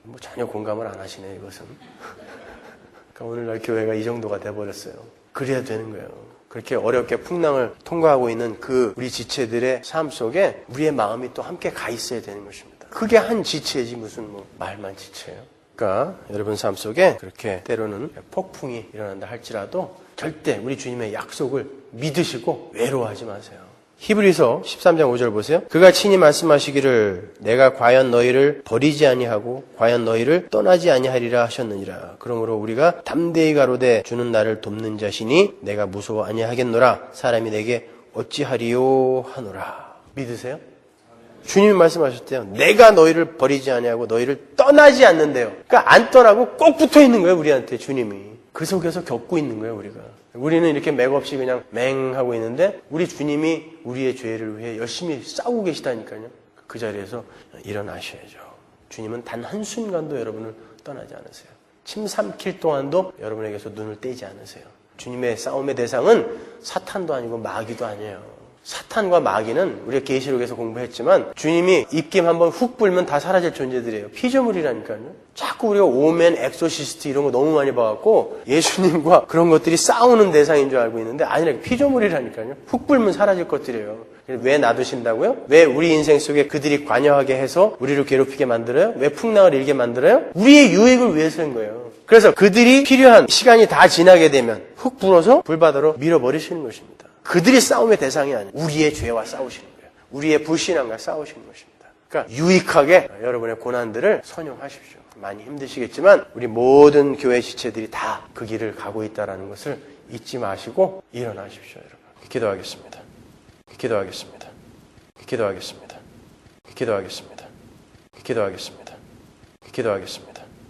Speaker 1: 뭐 전혀 공감을 안 하시네, 이것은. 그러니까 오늘날 교회가 이 정도가 돼버렸어요. 그래야 되는 거예요. 그렇게 어렵게 풍랑을 통과하고 있는 그 우리 지체들의 삶 속에 우리의 마음이 또 함께 가 있어야 되는 것입니다. 그게 한 지체지 무슨 뭐 말만 지체예요. 그러니까 여러분 삶 속에 그렇게 때로는 폭풍이 일어난다 할지라도 절대 우리 주님의 약속을 믿으시고 외로워하지 마세요. 히브리서 13장 5절 보세요. 그가 친히 말씀하시기를 내가 과연 너희를 버리지 아니하고 과연 너희를 떠나지 아니하리라 하셨느니라. 그러므로 우리가 담대히 가로되 주는 나를 돕는 자시니 내가 무서워 아니하겠노라. 사람이 내게 어찌하리요 하노라. 믿으세요? 주님이 말씀하셨대요. 내가 너희를 버리지 아니하고 너희를 떠나지 않는데요. 그러니까 안 떠나고 꼭 붙어 있는 거예요, 우리한테 주님이. 그 속에서 겪고 있는 거예요, 우리가. 우리는 이렇게 맥없이 그냥 맹하고 있는데 우리 주님이 우리의 죄를 위해 열심히 싸우고 계시다니까요. 그 자리에서 일어나셔야죠. 주님은 단 한순간도 여러분을 떠나지 않으세요. 침 삼킬 동안도 여러분에게서 눈을 떼지 않으세요. 주님의 싸움의 대상은 사탄도 아니고 마귀도 아니에요. 사탄과 마귀는 우리가 계시록에서 공부했지만 주님이 입김 한번 훅 불면 다 사라질 존재들이에요. 피조물이라니까요. 자꾸 우리가 오멘, 엑소시스트 이런 거 너무 많이 봐갖고 예수님과 그런 것들이 싸우는 대상인 줄 알고 있는데 아니라 피조물이라니까요. 훅 불면 사라질 것들이에요. 왜 놔두신다고요? 왜 우리 인생 속에 그들이 관여하게 해서 우리를 괴롭히게 만들어요? 왜 풍랑을 일게 만들어요? 우리의 유익을 위해서인 거예요. 그래서 그들이 필요한 시간이 다 지나게 되면 훅 불어서 불바다로 밀어버리시는 것입니다. 그들이 싸움의 대상이 아니에요. 우리의 죄와 싸우시는 거예요. 우리의 불신앙과 싸우시는 것입니다. 그러니까 유익하게 여러분의 고난들을 선용하십시오. 많이 힘드시겠지만 우리 모든 교회 지체들이 다 그 길을 가고 있다는 것을 잊지 마시고 일어나십시오. 여러분. 기도하겠습니다. 기도하겠습니다. 기도하겠습니다. 기도하겠습니다. 기도하겠습니다. 기도하겠습니다.